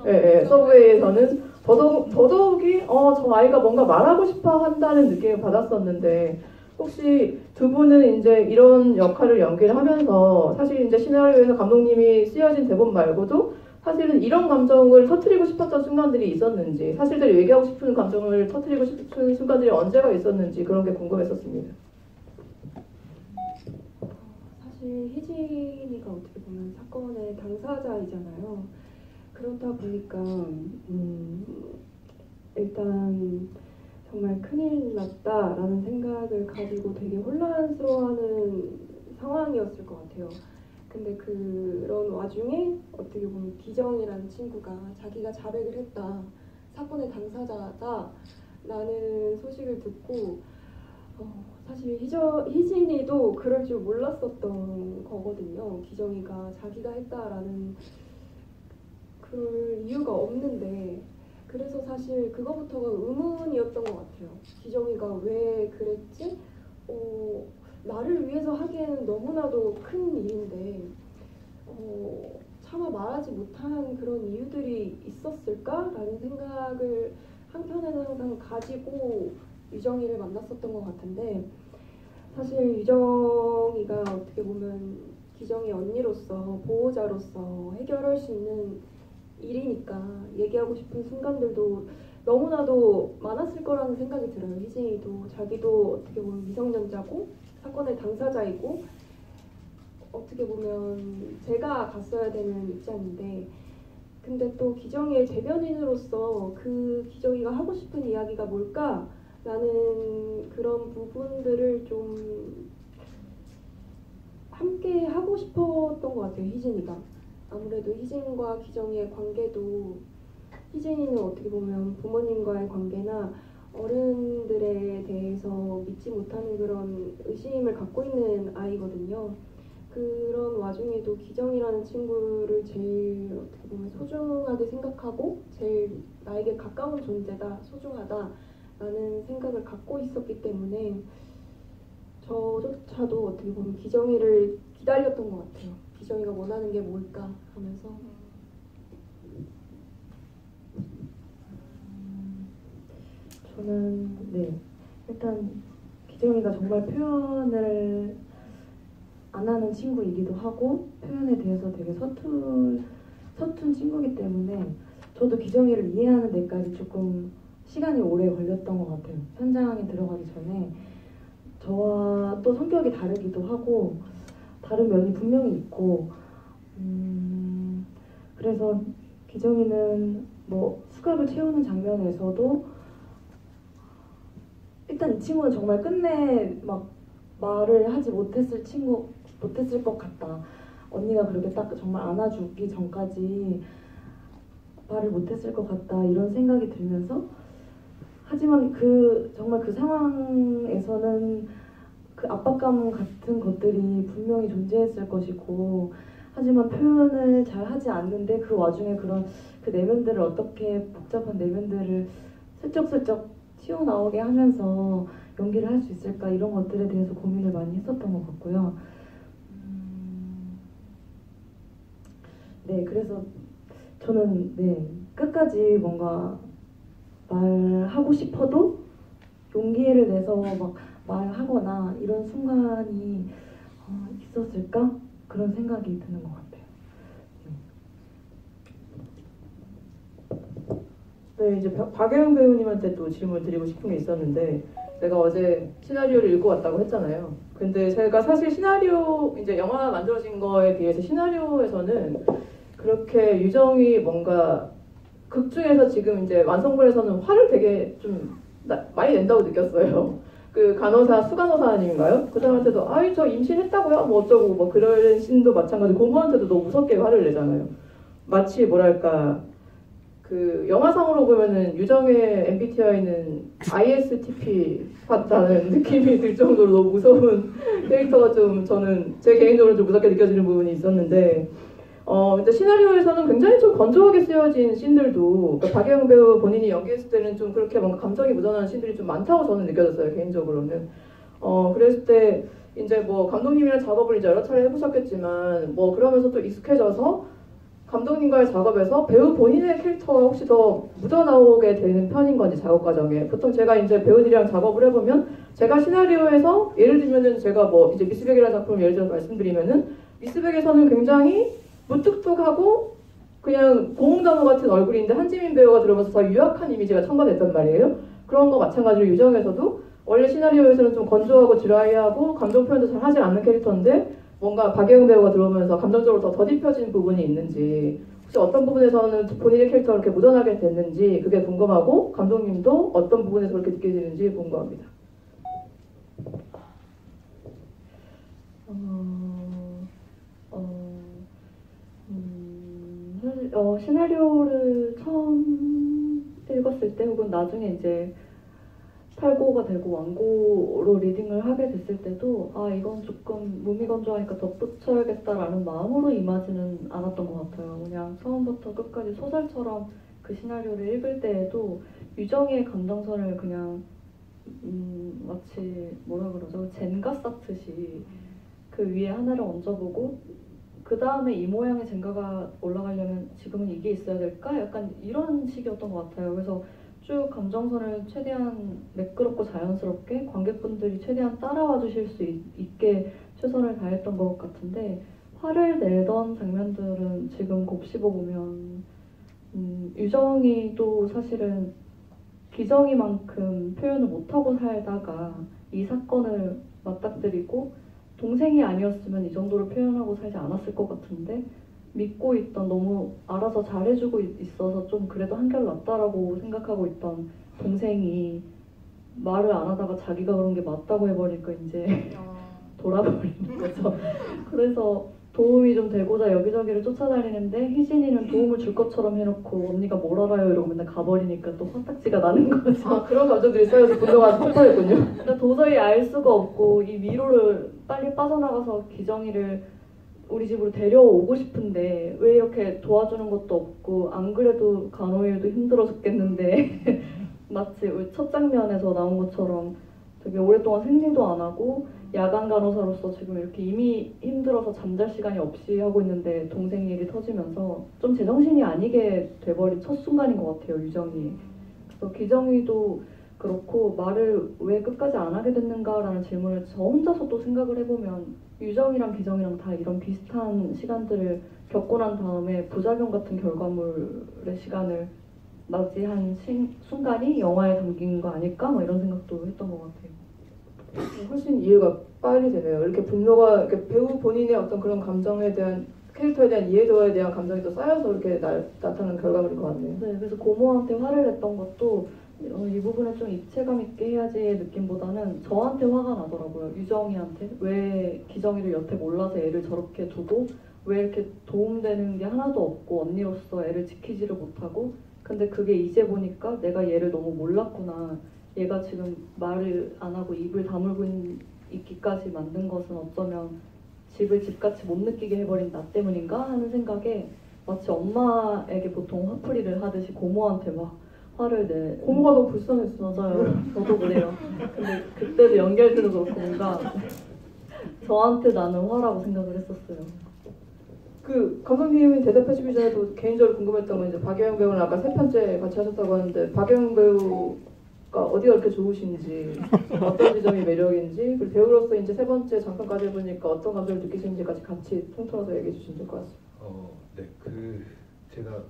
예, 서브웨이에서는 더더욱이 저 아이가 뭔가 말하고 싶어 한다는 느낌을 받았었는데, 혹시 두 분은 이제 이런 역할을 연기를 하면서 사실 이제 시나리오에서 감독님이 쓰여진 대본 말고도 사실은 이런 감정을 터뜨리고 싶었던 순간들이 있었는지, 사실대로 얘기하고 싶은 감정을 터뜨리고 싶은 순간들이 언제가 있었는지 그런 게 궁금했었습니다. 사실 희진이가 어떻게 보면 사건의 당사자이잖아요. 그렇다 보니까 일단 정말 큰일 났다라는 생각을 가지고 되게 혼란스러워하는 상황이었을 것 같아요. 근데 그런 와중에 어떻게 보면 기정이라는 친구가 자기가 자백을 했다, 사건의 당사자다 라는 소식을 듣고 사실 희진이도 그럴 줄 몰랐었던 거거든요. 기정이가 자기가 했다라는 그럴 이유가 없는데, 그래서 사실 그거부터가 의문이었던 것 같아요. 기정이가 왜 그랬지? 나를 위해서 하기에는 너무나도 큰 일인데 차마 말하지 못한 그런 이유들이 있었을까라는 생각을 한편에는 항상 가지고 유정이를 만났었던 것 같은데, 사실 유정이가 어떻게 보면 기정이 언니로서 보호자로서 해결할 수 있는 일이니까 얘기하고 싶은 순간들도 너무나도 많았을 거라는 생각이 들어요. 희진이도 자기도 어떻게 보면 미성년자고 사건의 당사자이고 어떻게 보면 제가 갔어야 되는 입장인데, 근데 또 기정이의 대변인으로서 그 기정이가 하고 싶은 이야기가 뭘까라는 그런 부분들을 좀 함께 하고 싶었던 것 같아요. 희진이가 아무래도 희진과 기정이의 관계도, 희진이는 어떻게 보면 부모님과의 관계나 어른들에 대해서 믿지 못하는 그런 의심을 갖고 있는 아이거든요. 그런 와중에도 기정이라는 친구를 제일 어떻게 보면 소중하게 생각하고 제일 나에게 가까운 존재다, 소중하다라는 생각을 갖고 있었기 때문에 저조차도 어떻게 보면 기정이를 기다렸던 것 같아요. 기정이가 원하는 게 뭘까 하면서. 저는 일단 기정이가 정말 표현을 안 하는 친구이기도 하고 표현에 대해서 되게 서툰 친구이기 때문에 저도 기정이를 이해하는 데까지 조금 시간이 오래 걸렸던 것 같아요. 현장에 들어가기 전에 저와 또 성격이 다르기도 하고 다른 면이 분명히 있고 그래서 기정이는 뭐 수갑을 채우는 장면에서도 일단 이 친구는 정말 끝내 막 말을 하지 못했을 것 같다. 언니가 그렇게 딱 정말 안아주기 전까지 말을 못했을 것 같다. 이런 생각이 들면서, 하지만 정말 그 상황에서는 그 압박감 같은 것들이 분명히 존재했을 것이고, 하지만 표현을 잘 하지 않는데 그 와중에 그런 그 내면들을 어떻게 복잡한 내면들을 슬쩍슬쩍 튀어나오게 하면서 연기를 할 수 있을까, 이런 것들에 대해서 고민을 많이 했었던 것 같고요. 그래서 저는 끝까지 뭔가 말하고 싶어도 용기를 내서 막 말하거나 이런 순간이 있었을까? 그런 생각이 드는 것 같아요. 네, 이제 박예영 배우님한테 또 질문 드리고 싶은 게 있었는데, 내가 어제 시나리오를 읽고 왔다고 했잖아요. 근데 제가 사실 시나리오, 이제 영화 만들어진 거에 비해서 시나리오에서는 그렇게 유정이 뭔가 극 중에서 지금 이제 완성본에서는 화를 되게 좀 많이 낸다고 느꼈어요. 그 간호사, 수간호사님인가요? 그 사람한테도 아이 저 임신했다고요? 뭐 어쩌고 뭐 그런 씬도 마찬가지. 고모한테도 너무 무섭게 화를 내잖아요. 마치 뭐랄까 그 영화상으로 보면은 유정의 MBTI는 ISTP 같다는 느낌이 들 정도로 너무 무서운 캐릭터가 좀 저는 제 개인적으로 좀 무섭게 느껴지는 부분이 있었는데, 이제 시나리오에서는 굉장히 좀 건조하게 쓰여진 씬들도, 그러니까 박예영 배우 본인이 연기했을 때는 좀 그렇게 뭔가 감정이 묻어나는 씬들이 좀 많다고 저는 느껴졌어요, 개인적으로는. 그랬을 때 이제 뭐 감독님이랑 작업을 이제 여러 차례 해보셨겠지만 뭐 그러면서 또 익숙해져서 감독님과의 작업에서 배우 본인의 캐릭터가 혹시 더 묻어나오게 되는 편인 건지, 작업 과정에. 보통 제가 이제 배우들이랑 작업을 해보면 제가 시나리오에서 예를 들면은 제가 뭐 이제 미스백이라는 작품을 예를 들어서 말씀드리면은 미스백에서는 굉장히 무뚝뚝하고 그냥 고흥단어 같은 얼굴인데 한지민 배우가 들어가서 더 유약한 이미지가 첨가됐단 말이에요. 그런 거 마찬가지로 유정에서도 원래 시나리오에서는 좀 건조하고 드라이하고 감정 표현도 잘 하지 않는 캐릭터인데 뭔가 박예영 배우가 들어오면서 감정적으로 더 더딥혀진 부분이 있는지, 혹시 어떤 부분에서는 본인의 캐릭터가 그렇게 묻어나게 됐는지 그게 궁금하고, 감독님도 어떤 부분에서 그렇게 느껴지는지 궁금합니다. 사실 시나리오를 처음 읽었을 때 혹은 나중에 이제 탈고가 되고 완고로 리딩을 하게 됐을 때도 이건 조금 몸이 건조하니까 덧붙여야겠다라는 마음으로 임하지는 않았던 것 같아요. 그냥 처음부터 끝까지 소설처럼 그 시나리오를 읽을 때에도 유정의 감정선을 그냥 마치 뭐라 그러죠? 젠가 쌓듯이 그 위에 하나를 얹어보고 그 다음에 이 모양의 젠가가 올라가려면 지금은 이게 있어야 될까? 약간 이런 식이었던 것 같아요. 그래서 쭉 감정선을 최대한 매끄럽고 자연스럽게 관객분들이 최대한 따라와 주실 수 있게 최선을 다했던 것 같은데 화를 내던 장면들은 지금 곱씹어 보면 유정이 또 사실은 기정이만큼 표현을 못하고 살다가 이 사건을 맞닥뜨리고 동생이 아니었으면 이 정도로 표현하고 살지 않았을 것 같은데 믿고 있던 너무 알아서 잘해주고 있어서 좀 그래도 한결 낫다라고 생각하고 있던 동생이 말을 안 하다가 자기가 그런 게 맞다고 해버리니까 이제 돌아버리는 거죠. 그래서 도움이 좀 되고자 여기저기를 쫓아다니는데 희진이는 도움을 줄 것처럼 해놓고 언니가 뭘 알아요 이러고 맨날 가버리니까 또 화딱지가 나는 거죠. 아, 그런 감정들이 쌓여서 분노가 폭발했군요. 그러니까 도저히 알 수가 없고 이 위로를 빨리 빠져나가서 기정이를 우리 집으로 데려오고 싶은데 왜 이렇게 도와주는 것도 없고 안 그래도 간호일도 힘들어 죽겠는데 마치 우리 첫 장면에서 나온 것처럼 되게 오랫동안 생리도 안 하고 야간 간호사로서 지금 이렇게 이미 힘들어서 잠잘 시간이 없이 하고 있는데 동생 일이 터지면서 좀 제정신이 아니게 돼버린 첫 순간인 것 같아요, 유정이. 그래서 기정이도 그렇고 말을 왜 끝까지 안 하게 됐는가라는 질문을 저 혼자서 또 생각을 해보면 유정이랑 기정이랑 다 이런 비슷한 시간들을 겪고 난 다음에 부작용 같은 결과물의 시간을 맞이한 순간이 영화에 담긴 거 아닐까? 뭐 이런 생각도 했던 것 같아요. 훨씬 이해가 빨리 되네요. 이렇게 분노가 이렇게 배우 본인의 어떤 그런 감정에 대한 캐릭터에 대한 이해도에 대한 감정이 또 쌓여서 이렇게 나타나는 결과물인 것 같네요. 네, 그래서 고모한테 화를 냈던 것도 이 부분에 좀 입체감 있게 해야지의 느낌보다는 저한테 화가 나더라고요. 유정이한테 왜 기정이를 여태 몰라서 애를 저렇게 두고 왜 이렇게 도움되는 게 하나도 없고 언니로서 애를 지키지를 못하고 근데 그게 이제 보니까 내가 얘를 너무 몰랐구나. 얘가 지금 말을 안 하고 입을 다물고 있기까지 만든 것은 어쩌면 집을 집같이 못 느끼게 해버린 나 때문인가 하는 생각에 마치 엄마에게 보통 화풀이를 하듯이 고모한테 막 화를 내. 고모가 너무 불쌍했어. 맞아요. 저도 그래요. 근데 그때도 연결돼도 그렇고 뭔가 저한테 나는 화라고 생각을 했었어요. 그 감독님이 대답하시기 전에도 개인적으로 궁금했던 건 이제 박예영 배우는 아까 세 편째 같이 하셨다고 하는데 박예영 배우가 어디가 그렇게 좋으신지 어떤 지점이 매력인지 그리고 배우로서 이제 세 번째 장편까지 해보니까 어떤 감정을 느끼시는지까지 같이 통틀어서 얘기해 주시면 될 것 같습니다. 네, 제가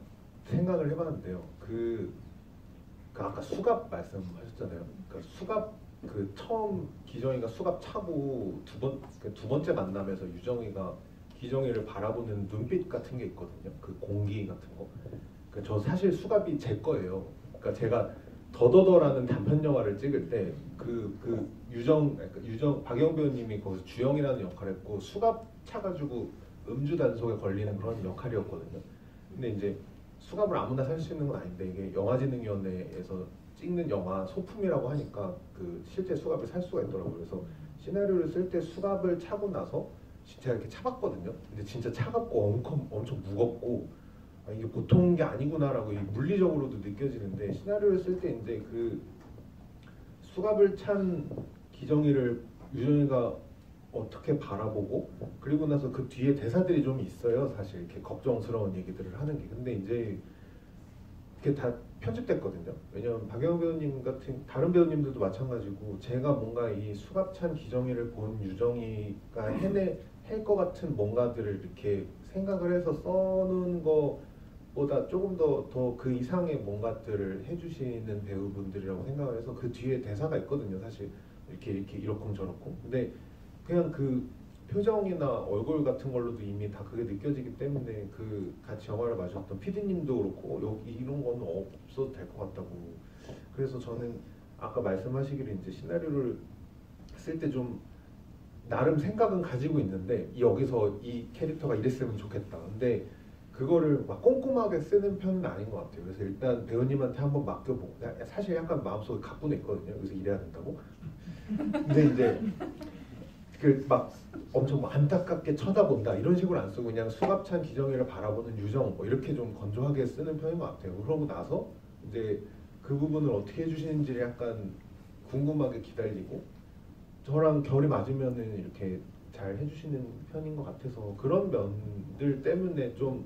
생각을 해봤는데요. 그 아까 수갑 말씀하셨잖아요. 그러니까 수갑 처음 기정이가 수갑 차고 두 번째 만남에서 유정이가 기정이를 바라보는 눈빛 같은 게 있거든요. 그 공기 같은 거. 그러니까 저 사실 수갑이 제 거예요. 그러니까 제가 더더더라는 단편 영화를 찍을 때 유정 박영 배우님이 거기서 주영이라는 역할을 했고 수갑 차가지고 음주 단속에 걸리는 그런 역할이었거든요. 근데 이제 수갑을 아무나 살 수 있는 건 아닌데 이게 영화진흥위원회에서 찍는 영화 소품이라고 하니까 그 실제 수갑을 살 수가 있더라고요. 그래서 시나리오를 쓸 때 수갑을 차고 나서 제가 이렇게 차봤거든요. 근데 진짜 차갑고 엄청 무겁고 이게 보통 게 아니구나라고 물리적으로도 느껴지는데 시나리오를 쓸 때 이제 그 수갑을 찬 기정이를 유정이가 어떻게 바라보고 그리고 나서 그 뒤에 대사들이 좀 있어요. 사실 이렇게 걱정스러운 얘기들을 하는 게. 근데 이제 그게 다 편집됐거든요. 왜냐면 박영 배우님 같은 다른 배우님들도 마찬가지고 제가 뭔가 이 수갑 찬 기정이를 본 유정이가 해낼 것 같은 뭔가들을 이렇게 생각을 해서 써놓은 거보다 조금 더 그 이상의 뭔가들을 해주시는 배우분들이라고 생각을 해서 그 뒤에 대사가 있거든요. 사실 이렇게 이렇쿵저렇쿵. 근데 그냥 그 표정이나 얼굴 같은 걸로도 이미 다 그게 느껴지기 때문에 그 같이 영화를 마셨던 PD님도 그렇고 여기 이런 거는 없어도 될 것 같다고. 그래서 저는 아까 말씀하시기를 이제 시나리오를 쓸 때 좀 나름 생각은 가지고 있는데 여기서 이 캐릭터가 이랬으면 좋겠다. 근데 그거를 막 꼼꼼하게 쓰는 편은 아닌 것 같아요. 그래서 일단 배우님한테 한번 맡겨보고 사실 약간 마음속에 갖고는 있거든요. 여기서 이래야 된다고. 근데 이제 막 엄청 안타깝게 쳐다본다 이런 식으로 안 쓰고 그냥 수갑찬 기정이를 바라보는 유정 뭐 이렇게 좀 건조하게 쓰는 편인 것 같아요. 그러고 나서 이제 그 부분을 어떻게 해주시는지를 약간 궁금하게 기다리고 저랑 결이 맞으면은 이렇게 잘 해주시는 편인 것 같아서 그런 면들 때문에 좀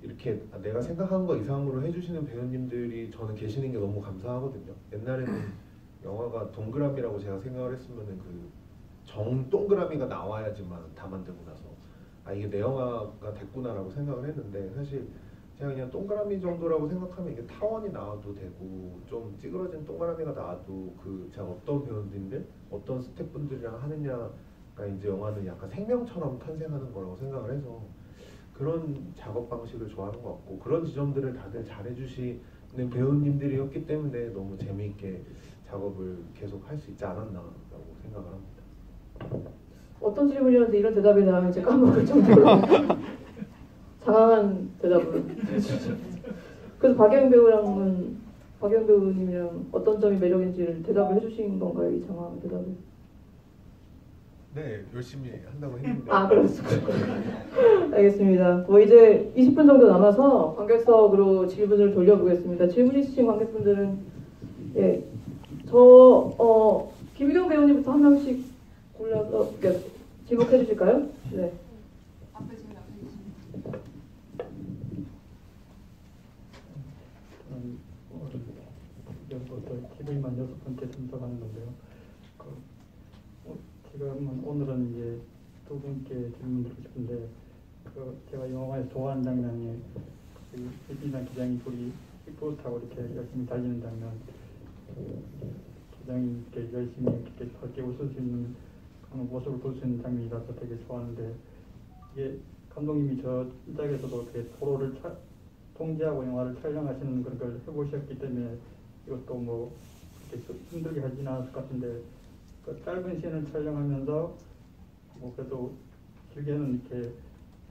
이렇게 내가 생각한 거 이상으로 해주시는 배우님들이 저는 계시는 게 너무 감사하거든요. 옛날에는 영화가 동그라미라고 제가 생각을 했으면은 그 정 동그라미가 나와야지만 다 만들고 나서 아 이게 내 영화가 됐구나라고 생각을 했는데 사실 제가 그냥 동그라미 정도라고 생각하면 이게 타원이 나와도 되고 좀 찌그러진 동그라미가 나와도 그 제가 어떤 배우님들 어떤 스태프분들이랑 하느냐가 이제 영화는 약간 생명처럼 탄생하는 거라고 생각을 해서 그런 작업 방식을 좋아하는 것 같고 그런 지점들을 다들 잘해주시는 배우님들이었기 때문에 너무 재미있게 작업을 계속 할 수 있지 않았나라고 생각을 합니다. 어떤 질문이었는데 이런 대답이 나오는지 까먹을 정도로 장황한 대답을 해주셨죠. 그래서 박예영 배우님이랑 어떤 점이 매력인지를 대답을 해주신 건가요? 이 장황한 대답을? 네, 열심히 한다고 했는데. 아, 그렇습니다. 알겠습니다. 뭐 이제 20분 정도 남아서 관객석으로 질문을 돌려보겠습니다. 질문 있으신 관객분들은 예, 김희경 배우님부터 한 명씩 골라서 지목해 주실까요? 네. 앞에 제일 앞에 계십니다. 연부터 TV만 6번째 참석하는 건데요. 지금은 오늘은 이제 두 분께 질문 드리고 싶은데 제가 영화에서 좋아하는 장면이 혜진이랑 기장이 둘이 킥보드 타고 이렇게 열심히 달리는 장면, 기장이 이렇게 열심히 이렇게 밝게 웃을 수 있는 그런 모습을 볼 수 있는 장면이라서 되게 좋아하는데 이게 감독님이 저 시작에서도 이렇게 도로를 통제하고 영화를 촬영하시는 그런 걸 해보셨기 때문에 이것도 뭐 이렇게 힘들게 하진 않았을 것 같은데 그 짧은 씬을 촬영하면서 뭐 그래도 길게는 이렇게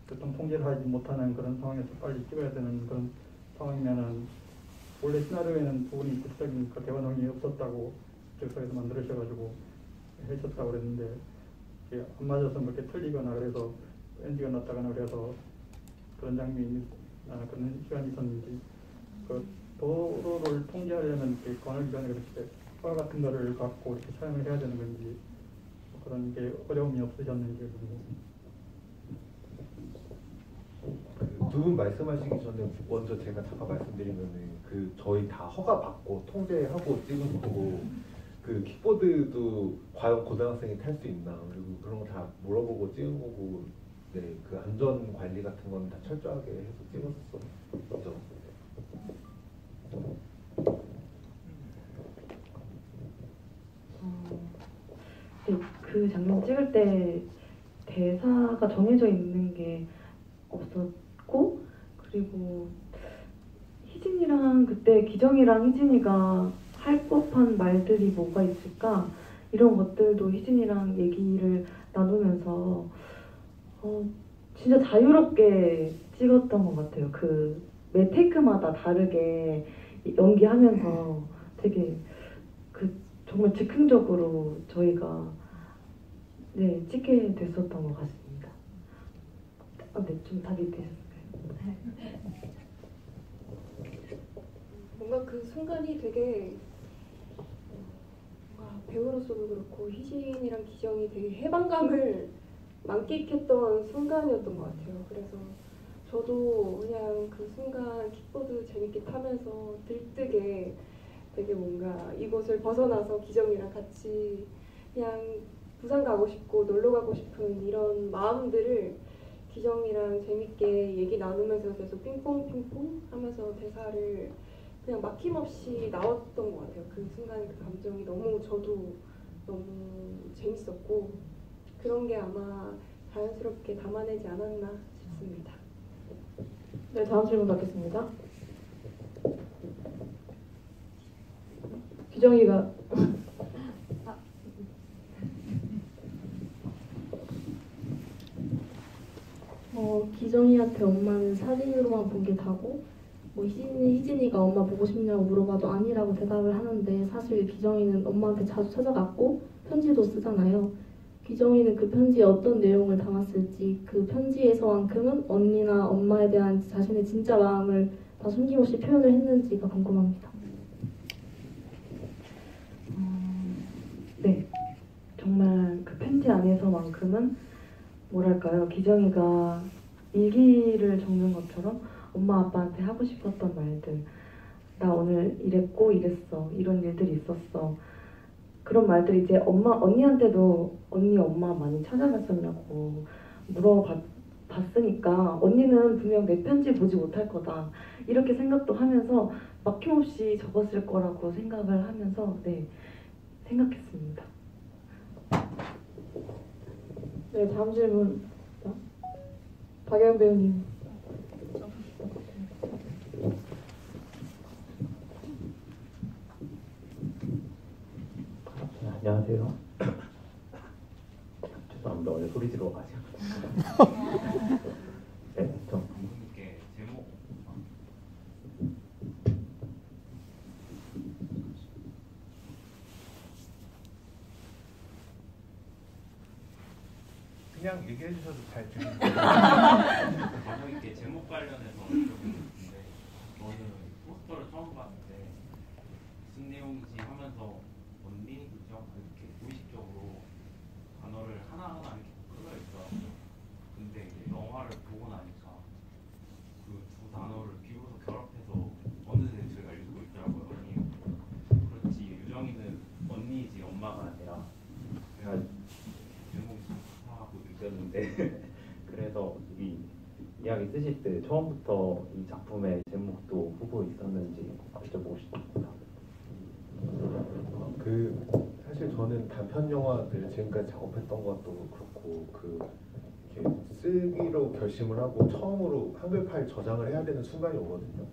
교통 통제를 하지 못하는 그런 상황에서 빨리 찍어야 되는 그런 상황이면은 원래 시나리오에는 부분이 구체적인 그 대화 내용이 없었다고 즉석에서 만들으셔가지고 하셨다고 그랬는데 이게 안 맞아서 뭐 이렇게 틀리거나 그래서 NG가 났다거나 그래서 그런 장면이 그런 시간이 있었는지 그 도로를 통제하려면 이렇게 관할기관에 그렇게 허가 같은 거를 갖고 이렇게 촬영을 해야 되는 건지 그런 게 어려움이 없으셨는지 두 분 말씀하시기 전에 먼저 제가 잠깐 말씀드리면은 그 저희 다 허가 받고 통제하고 찍은 거고 그 킥보드도 과연 고등학생이 탈 수 있나 그리고 그런 거 다 물어보고 찍은 거고 네 그 안전 관리 같은 건 다 철저하게 해서 찍었었죠. 네, 그 장면 찍을 때 대사가 정해져 있는 게 없었고 그리고 희진이랑 그때 기정이랑 희진이가 할 법한 말들이 뭐가 있을까 이런 것들도 희진이랑 얘기를 나누면서 진짜 자유롭게 찍었던 것 같아요. 그 매 테이크마다 다르게 연기하면서 되게 정말 즉흥적으로 저희가 네, 찍게 됐었던 것 같습니다. 네, 좀 답이 되셨을까요? 뭔가 그 순간이 되게 뭔가 배우로서도 그렇고 희진이랑 기정이 되게 해방감을 만끽했던 순간이었던 것 같아요. 그래서 저도 그냥 그 순간 킥보드 재밌게 타면서 들뜨게 되게 뭔가 이곳을 벗어나서 기정이랑 같이 그냥 부산 가고 싶고 놀러 가고 싶은 이런 마음들을 기정이랑 재밌게 얘기 나누면서 계속 핑퐁핑퐁 하면서 대사를 그냥 막힘없이 나왔던 것 같아요. 그 순간 그 감정이 저도 너무 재밌었고 그런 게 아마 자연스럽게 담아내지 않았나 싶습니다. 네, 다음 질문 받겠습니다. 기정이가 기정이한테 엄마는 사진으로만 본 게 다고 뭐 희진이가 엄마 보고 싶냐고 물어봐도 아니라고 대답을 하는데 사실 기정이는 엄마한테 자주 찾아갔고 편지도 쓰잖아요. 기정이는 그 편지에 어떤 내용을 담았을지 그 편지에서만큼은 언니나 엄마에 대한 자신의 진짜 마음을 다 숨김없이 표현을 했는지가 궁금합니다. 네, 정말 그 편지 안에서만큼은 뭐랄까요, 기정이가 일기를 적는 것처럼 엄마 아빠한테 하고 싶었던 말들, 나 오늘 이랬고 이랬어, 이런 일들이 있었어, 그런 말들이 이제 언니한테도 언니 엄마 많이 찾아갔었냐고 물어봤으니까 언니는 분명 내 편지 보지 못할 거다 이렇게 생각도 하면서 막힘없이 적었을 거라고 생각을 하면서 네, 생각했습니다. 네, 다음 질문. 박예영 배우님. 안녕하세요. 죄송합니다. 원래 소리 지르어가지고. 네, 좀. 감독님께 제목. 그냥 얘기해 주셔도 잘 들립니다. 감독님께 제목 관련해서 여쭤보는데 저는 포스터를 처음 봤는데 무슨 내용이지 하면서 언니, 유정 이렇게 무의식적으로 단어를 하나하나 이렇게 끊어 있더라고요. 근데 이제 영화를 보고 나니까 그 두 단어를 비로소 결합해서 어느새 제가 읽고 있더라고요. 언니. 그렇지 유정이는 언니지 엄마가 아니라. 제가 제목이 좀 하고 느꼈는데 그래서 이 이야기 쓰실 때 처음부터 이 작품의 제목도 후보 있었는지 여쭤보고 싶습니다. 사실 저는 단편 영화들 지금까지 작업했던 것도 그렇고 이렇게 쓰기로 결심을 하고 처음으로 한글 파일 저장을 해야 되는 순간이 오거든요.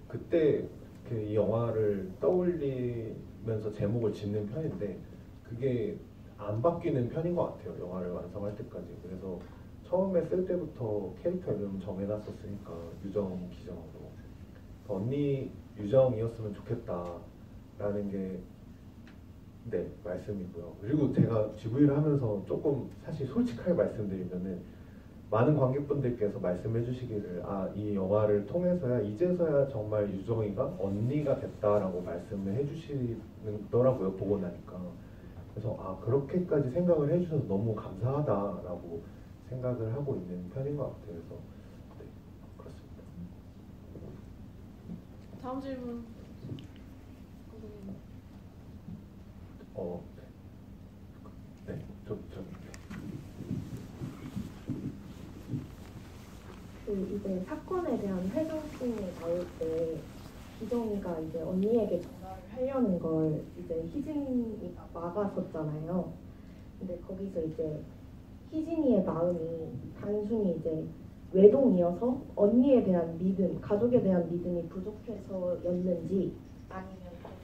그때 이 영화를 떠올리면서 제목을 짓는 편인데 그게 안 바뀌는 편인 것 같아요. 영화를 완성할 때까지. 그래서 처음에 쓸 때부터 캐릭터 이름 정해놨었으니까 유정, 기정으로 언니 유정이었으면 좋겠다라는 게 네, 말씀이고요. 그리고 제가 GV를 하면서 조금 사실 솔직하게 말씀드리면은 많은 관객분들께서 말씀해 주시기를 이 영화를 통해서야 이제서야 정말 유정이가 언니가 됐다라고 말씀을 해 주시더라고요. 보고 나니까. 그래서 그렇게까지 생각을 해주셔서 너무 감사하다라고 생각을 하고 있는 편인 것 같아요. 그래서 네, 그렇습니다. 다음 질문. 네, 이제 사건에 대한 회상씬이 나올 때 기정이가 이제 언니에게 전화를 하려는 걸 이제 희진이가 막았었잖아요. 근데 거기서 이제 희진이의 마음이 단순히 이제 외동이어서 언니에 대한 믿음, 가족에 대한 믿음이 부족해서였는지 아니면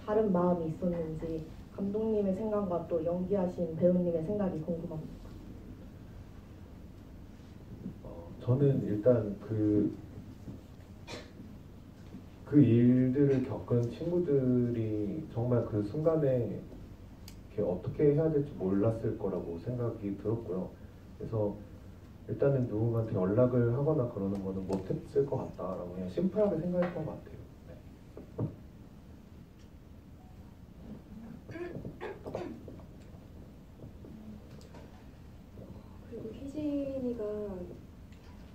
다른 마음이 있었는지 감독님의 생각과 또 연기하신 배우님의 생각이 궁금합니다. 저는 일단 그 일들을 겪은 친구들이 정말 그 순간에 이렇게 어떻게 해야 될지 몰랐을 거라고 생각이 들었고요. 그래서 일단은 누군가한테 연락을 하거나 그러는 거는 못했을 것 같다라고 그냥 심플하게 생각했던 것 같아요. 그리고 희진이가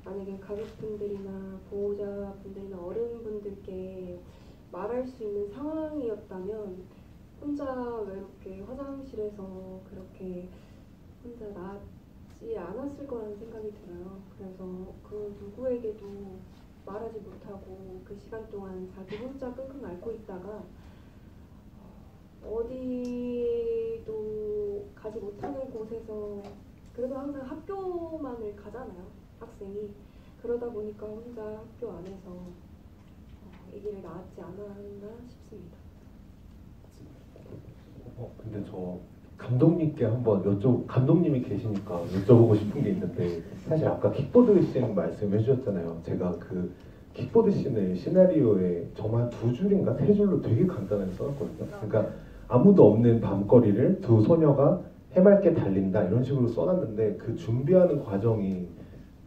만약에 가족분들이나 보호자분들이나 어른분들께 말할 수 있는 상황이었다면 혼자 외롭게 화장실에서 그렇게 혼자 낫지 않았을 거라는 생각이 들어요. 그래서 그 누구에게도 말하지 못하고 그 시간 동안 자기 혼자 끙끙 앓고 있다가 어디도 가지 못하는 곳에서 그래도 항상 학교만을 가잖아요, 학생이. 그러다 보니까 혼자 학교 안에서 아기를 낳았지 않았나 싶습니다. 근데 저 감독님께 한번 감독님이 계시니까 여쭤보고 싶은 게 있는데 사실 아까 킥보드 씬 말씀해 주셨잖아요. 제가 그 킥보드 씬을 시나리오에 정말 2줄인가 3줄로 되게 간단하게 써놨거든요. 그러니까 아무도 없는 밤거리를 두 소녀가 해맑게 달린다 이런 식으로 써놨는데 그 준비하는 과정이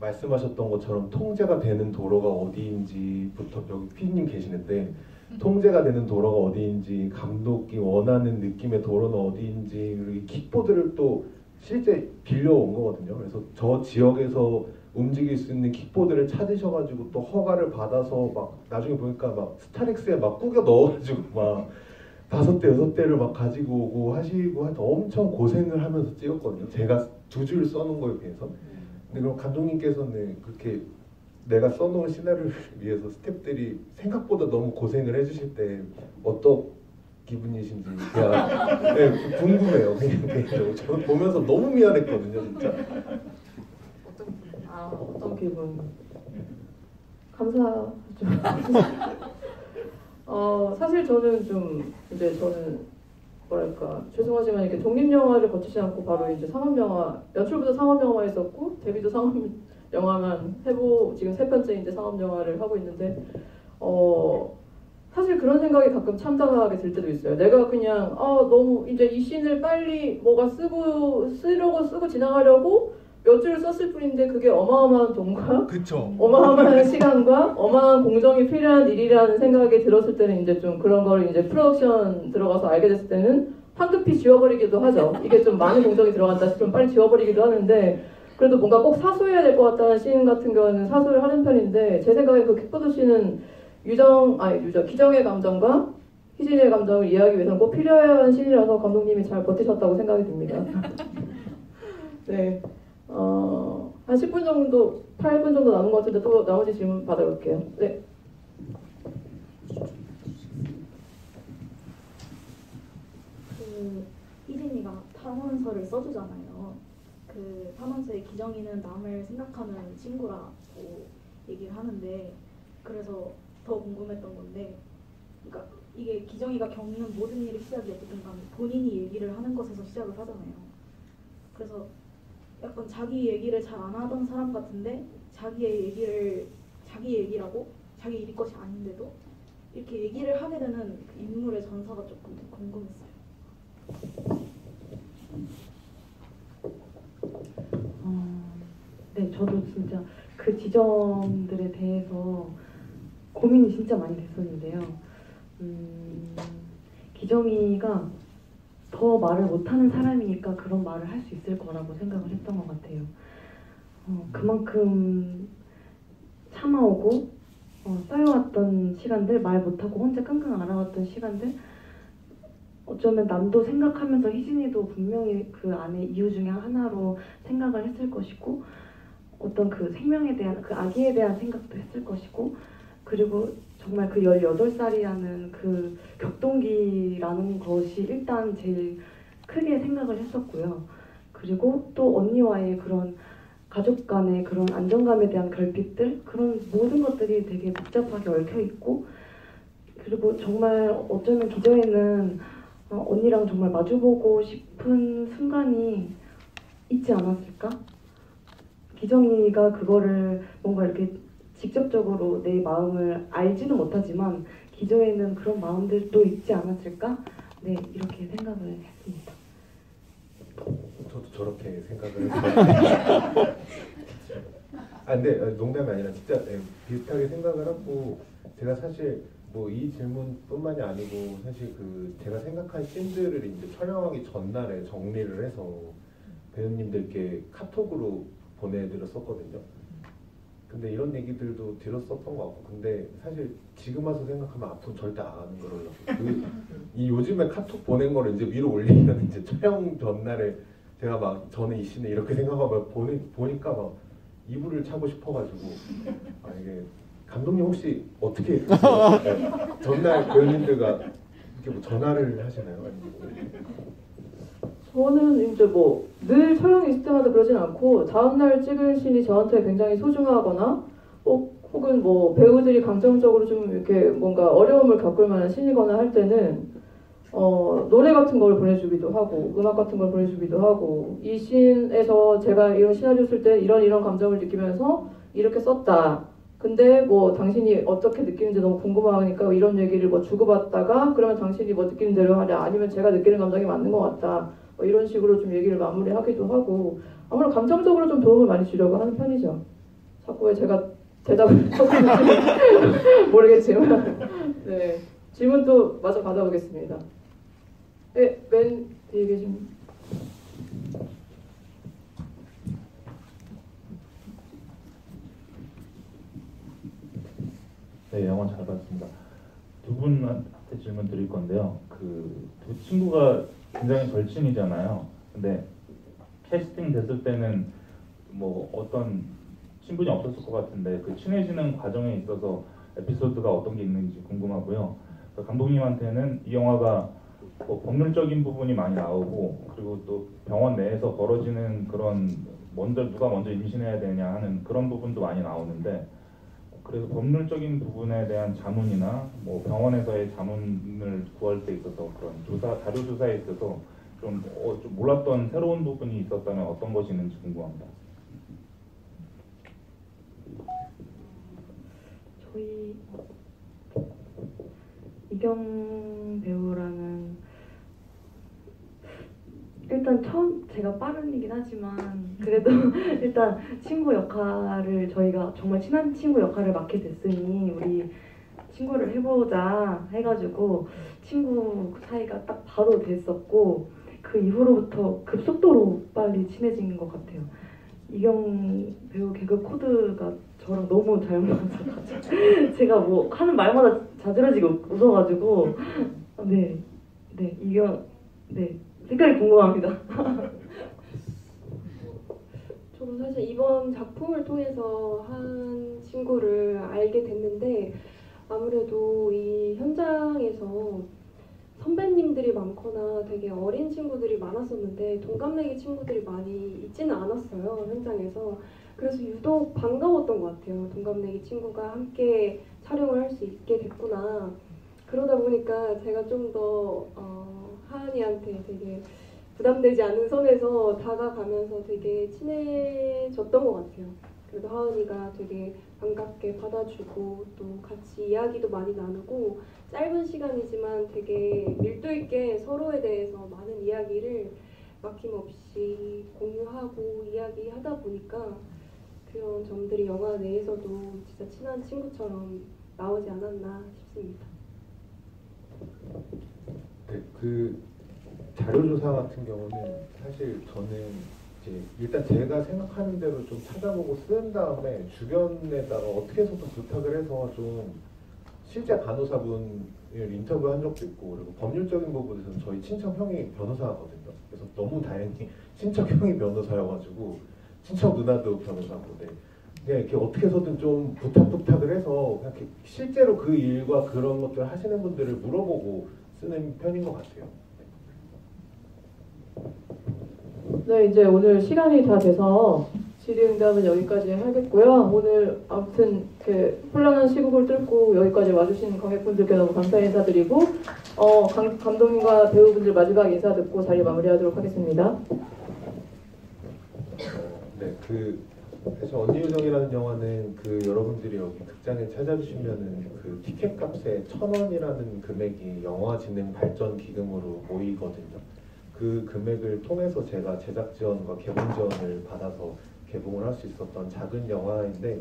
말씀하셨던 것처럼 통제가 되는 도로가 어디인지부터 여기 피디님 계시는데 통제가 되는 도로가 어디인지 감독이 원하는 느낌의 도로는 어디인지 그리고 킥보드를 또 실제 빌려온 거거든요. 그래서 저 지역에서 움직일 수 있는 킥보드를 찾으셔가지고 또 허가를 받아서 막 나중에 보니까 막 스타렉스에 막 꾸겨 넣어가지고 막 5대 6대를 막 가지고 오고 하시고 하여튼 엄청 고생을 하면서 찍었거든요. 제가 2줄 써놓은 거에 비해서. 근데 그럼 감독님께서는 그렇게 내가 써놓은 시나리오를 위해서 스태프들이 생각보다 너무 고생을 해주실 때 어떤 기분이신지 그냥 네, 궁금해요. 그냥 개인적으로 저는 보면서 너무 미안했거든요, 진짜. 어떤 기분? 감사하죠. 사실 저는 좀 이제 저는 뭐랄까 죄송하지만 이렇게 독립 영화를 거치지 않고 바로 이제 상업 영화 연출부도 상업 영화 했었고 데뷔도 상업 영화만 지금 3편째인데 상업 영화를 하고 있는데 사실 그런 생각이 가끔 참담하게 들 때도 있어요. 내가 그냥 너무 이제 이 씬을 빨리 뭐가 쓰고 지나가려고 몇 줄을 썼을 뿐인데 그게 어마어마한 돈과 그쵸. 어마어마한 시간과 어마어마한 공정이 필요한 일이라는 생각이 들었을 때는 이제 좀 그런 걸 이제 프로덕션 들어가서 알게 됐을 때는 황급히 지워버리기도 하죠. 이게 좀 많은 공정이 들어간다 싶으면 빨리 지워버리기도 하는데 그래도 뭔가 꼭 사수해야 될 것 같다는 씬 같은 경우는 사수를 하는 편인데 제 생각에 그 킥보드 씬은 기정의 감정과 희진의 감정을 이해하기 위해서는 꼭 필요한 씬이라서 감독님이 잘 버티셨다고 생각이 듭니다. 네. 한 10분 정도, 8분 정도 남은 것 같은데 또 나머지 질문 받아볼게요. 네. 희진이가 탐험서를 써주잖아요. 그 탐험서에 기정이는 남을 생각하는 친구라고 얘기를 하는데 그래서 더 궁금했던 건데 그러니까 이게 기정이가 겪는 모든 일이 시작이 어쨌든 간에 본인이 얘기를 하는 것에서 시작을 하잖아요. 그래서 약간 자기 얘기를 잘 안 하던 사람 같은데 자기 얘기라고 자기 일이 것이 아닌데도 이렇게 얘기를 하게 되는 그 인물의 전사가 조금 궁금했어요. 네, 저도 진짜 그 지점들에 대해서 고민이 진짜 많이 됐었는데요. 기정이가 더 말을 못하는 사람이니까 그런 말을 할 수 있을 거라고 생각을 했던 것 같아요. 그만큼 참아오고 쌓여왔던 시간들, 말 못하고 혼자 끙끙 앓아왔던 시간들, 어쩌면 남도 생각하면서 희진이도 분명히 그 안에 이유 중에 하나로 생각을 했을 것이고 어떤 그 생명에 대한, 그 아기에 대한 생각도 했을 것이고 그리고 정말 그 18살이라는 그 격동기라는 것이 일단 제일 크게 생각을 했었고요. 그리고 또 언니와의 그런 가족 간의 그런 안정감에 대한 결핍들, 그런 모든 것들이 되게 복잡하게 얽혀 있고 그리고 정말 어쩌면 기저에는 언니랑 정말 마주보고 싶은 순간이 있지 않았을까? 기정이가 그거를 뭔가 이렇게 직접적으로 내 마음을 알지는 못하지만 기저에는 그런 마음들도 있지 않았을까? 네, 이렇게 생각을 했습니다. 저도 저렇게 생각을 했어요. 근데 농담이 아니라 진짜 비슷하게 생각을 하고 제가 사실 뭐 이 질문뿐만이 아니고 사실 그 제가 생각한 씬들을 이제 촬영하기 전날에 정리를 해서 배우님들께 카톡으로 보내드렸었거든요. 근데 이런 얘기들도 들었었던 것 같고 근데 사실 지금 와서 생각하면 앞으로 절대 안 하는 거라고 이 요즘에 카톡 보낸 거를 이제 위로 올리면 이제 촬영 전날에 제가 막 저는 이 씬을 이렇게 생각하면 보니까 막 이불을 차고 싶어가지고 이게 감독님 혹시 어떻게 전날 배우님들과 이렇게 뭐 전화를 하시나요? 저는 이제 뭐 늘 촬영이 있을 때마다 그러진 않고 다음날 찍은 씬이 저한테 굉장히 소중하거나 혹은 뭐 배우들이 감정적으로 좀 이렇게 뭔가 어려움을 겪을 만한 씬이거나 할 때는 노래 같은 걸 보내주기도 하고 음악 같은 걸 보내주기도 하고 이 씬에서 제가 이런 시나리오 쓸 때 이런 감정을 느끼면서 이렇게 썼다. 근데 뭐 당신이 어떻게 느끼는지 너무 궁금하니까 이런 얘기를 뭐 주고받다가 그러면 당신이 뭐 느끼는 대로 하랴 아니면 제가 느끼는 감정이 맞는 것 같다. 뭐 이런 식으로 좀 얘기를 마무리하기도 하고 아무래도 감정적으로 좀 도움을 많이 주려고 하는 편이죠. 자꾸 왜 제가 대답을 하고 있는지 모르겠지만 네, 질문 또 마저 받아보겠습니다. 네, 맨 뒤에 계신 네, 영화 잘 봤습니다. 두 분한테 질문 드릴 건데요. 그 두 친구가 굉장히 절친이잖아요. 근데 캐스팅 됐을 때는 뭐 어떤 친분이 없었을 것 같은데 그 친해지는 과정에 있어서 에피소드가 어떤 게 있는지 궁금하고요. 감독님한테는 이 영화가 뭐 법률적인 부분이 많이 나오고 그리고 또 병원 내에서 벌어지는 그런 누가 먼저 임신해야 되냐 하는 그런 부분도 많이 나오는데 그래서 법률적인 부분에 대한 자문이나 뭐 병원에서의 자문을 구할 때 있어서 그런 자료 조사에 있어서 좀 몰랐던 새로운 부분이 있었다면 어떤 것이 있는지 궁금합니다. 저희 이경 배우라는 일단 처음 제가 빠른이긴 하지만 그래도 일단 친구 역할을 저희가 정말 친한 친구 역할을 맡게 됐으니 우리 친구를 해보자 해가지고 친구 사이가 딱 바로 됐었고 그 이후로부터 급속도로 빨리 친해진 것 같아요. 이경 배우 개그 코드가 저랑 너무 잘 맞아가지고 제가 뭐 하는 말마다 자지러지게 웃어가지고 네 이경 색깔이 궁금합니다. 저도 사실 이번 작품을 통해서 한 친구를 알게 됐는데 아무래도 이 현장에서 선배님들이 많거나 되게 어린 친구들이 많았었는데 동갑내기 친구들이 많이 있지는 않았어요, 현장에서. 그래서 유독 반가웠던 것 같아요. 동갑내기 친구가 함께 촬영을 할 수 있게 됐구나. 그러다 보니까 제가 좀 더 하은이한테 되게 부담되지 않은 선에서 다가가면서 되게 친해졌던 것 같아요. 그래도 하은이가 되게 반갑게 받아주고 또 같이 이야기도 많이 나누고 짧은 시간이지만 되게 밀도 있게 서로에 대해서 많은 이야기를 막힘없이 공유하고 이야기하다 보니까 그런 점들이 영화 내에서도 진짜 친한 친구처럼 나오지 않았나 싶습니다. 네, 그 자료조사 같은 경우는 사실 저는 이제 일단 제가 생각하는 대로 좀 찾아보고 쓴 다음에 주변에다가 어떻게 해서든 부탁을 해서 좀 실제 간호사분을 인터뷰한 적도 있고 그리고 법률적인 부분에서는 저희 친척 형이 변호사거든요. 그래서 너무 다행히 친척 형이 변호사여가지고 친척 누나도 변호사고 그냥 이렇게 어떻게 해서든 좀 부탁을 해서 그냥 이렇게 실제로 그 일과 그런 것들 하시는 분들을 물어보고 쓰는 편인 것 같아요. 네, 이제 오늘 시간이 다 돼서 질의응답은 여기까지 하겠고요. 오늘 아무튼 그 혼란한 시국을 뚫고 여기까지 와주신 관객분들께 너무 감사 인사드리고 감독님과 배우분들 마지막 인사 듣고 자리 마무리하도록 하겠습니다. 네, 사실 언니 요정이라는 영화는 여러분들이 여기 극장에 찾아주시면은 그 티켓 값에 1,000원이라는 금액이 영화진흥발전기금으로 모이거든요. 그 금액을 통해서 제가 제작 지원과 개봉 지원을 받아서 개봉을 할 수 있었던 작은 영화인데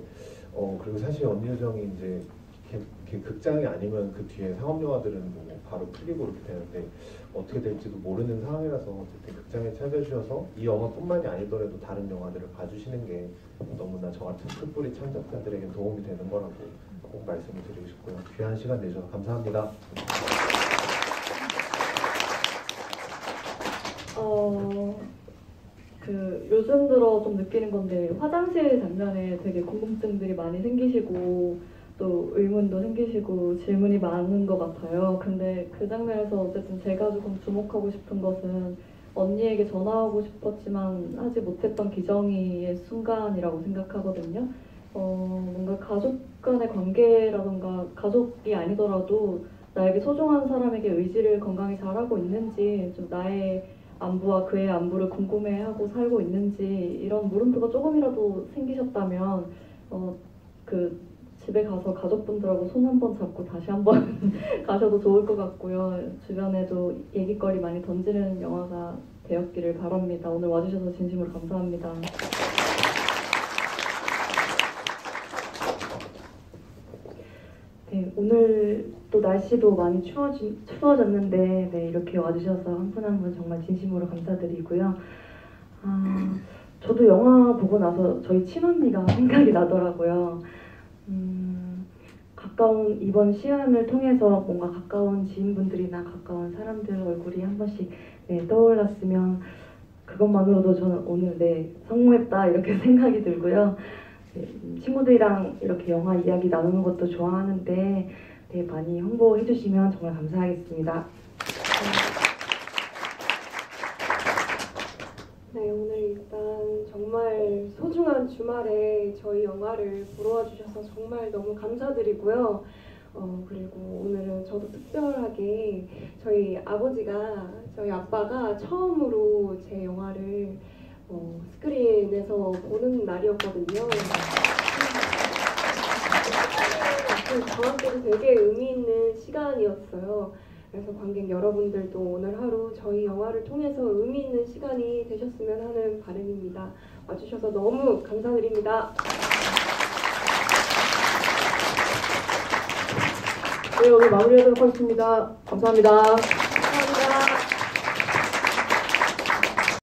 그리고 사실 언니 요정이 이제 극장이 아니면 그 뒤에 상업 영화들은 뭐 바로 풀리고 그렇게 되는데 어떻게 될지도 모르는 상황이라서 어쨌든 극장에 찾아주셔서 이 영화뿐만이 아니더라도 다른 영화들을 봐주시는 게 너무나 저 같은 풀뿌리 창작자들에게 도움이 되는 거라고 꼭 말씀을 드리고 싶고요. 귀한 시간 내주셔서 감사합니다. 요즘 들어 좀 느끼는 건데 화장실 장면에 되게 궁금증들이 많이 생기시고 또 의문도 생기시고 질문이 많은 것 같아요. 근데 그 장면에서 어쨌든 제가 조금 주목하고 싶은 것은 언니에게 전화하고 싶었지만 하지 못했던 기정이의 순간이라고 생각하거든요. 뭔가 가족 간의 관계라던가 가족이 아니더라도 나에게 소중한 사람에게 의지를 건강히 잘하고 있는지 좀 나의 안부와 그의 안부를 궁금해하고 살고 있는지 이런 물음표가 조금이라도 생기셨다면 집에 가서 가족분들하고 손 한번 잡고 다시 한번 가셔도 좋을 것 같고요. 주변에도 얘기거리 많이 던지는 영화가 되었기를 바랍니다. 오늘 와주셔서 진심으로 감사합니다. 네, 오늘 또 날씨도 많이 추워졌는데 네, 이렇게 와주셔서 한 분 한 분 정말 진심으로 감사드리고요. 저도 영화 보고 나서 저희 친언니가 생각이 나더라고요. 가까운 이번 시간을 통해서 뭔가 가까운 지인분들이나 가까운 사람들 얼굴이 한 번씩 네, 떠올랐으면 그것만으로도 저는 오늘 네, 성공했다 이렇게 생각이 들고요. 네, 친구들이랑 이렇게 영화 이야기 나누는 것도 좋아하는데 네, 많이 홍보해 주시면 정말 감사하겠습니다. 네, 오늘 일단 정말 소중한 주말에 저희 영화를 보러 와주셔서 정말 너무 감사드리고요. 그리고 오늘은 저도 특별하게 저희 아빠가 처음으로 제 영화를 스크린에서 보는 날이었거든요. 저한테도 되게 의미 있는 시간이었어요. 그래서 관객 여러분들도 오늘 하루 저희 영화를 통해서 의미 있는 시간이 되셨으면 하는 바람입니다. 와주셔서 너무 감사드립니다. 네, 오늘 마무리하도록 하겠습니다. 감사합니다.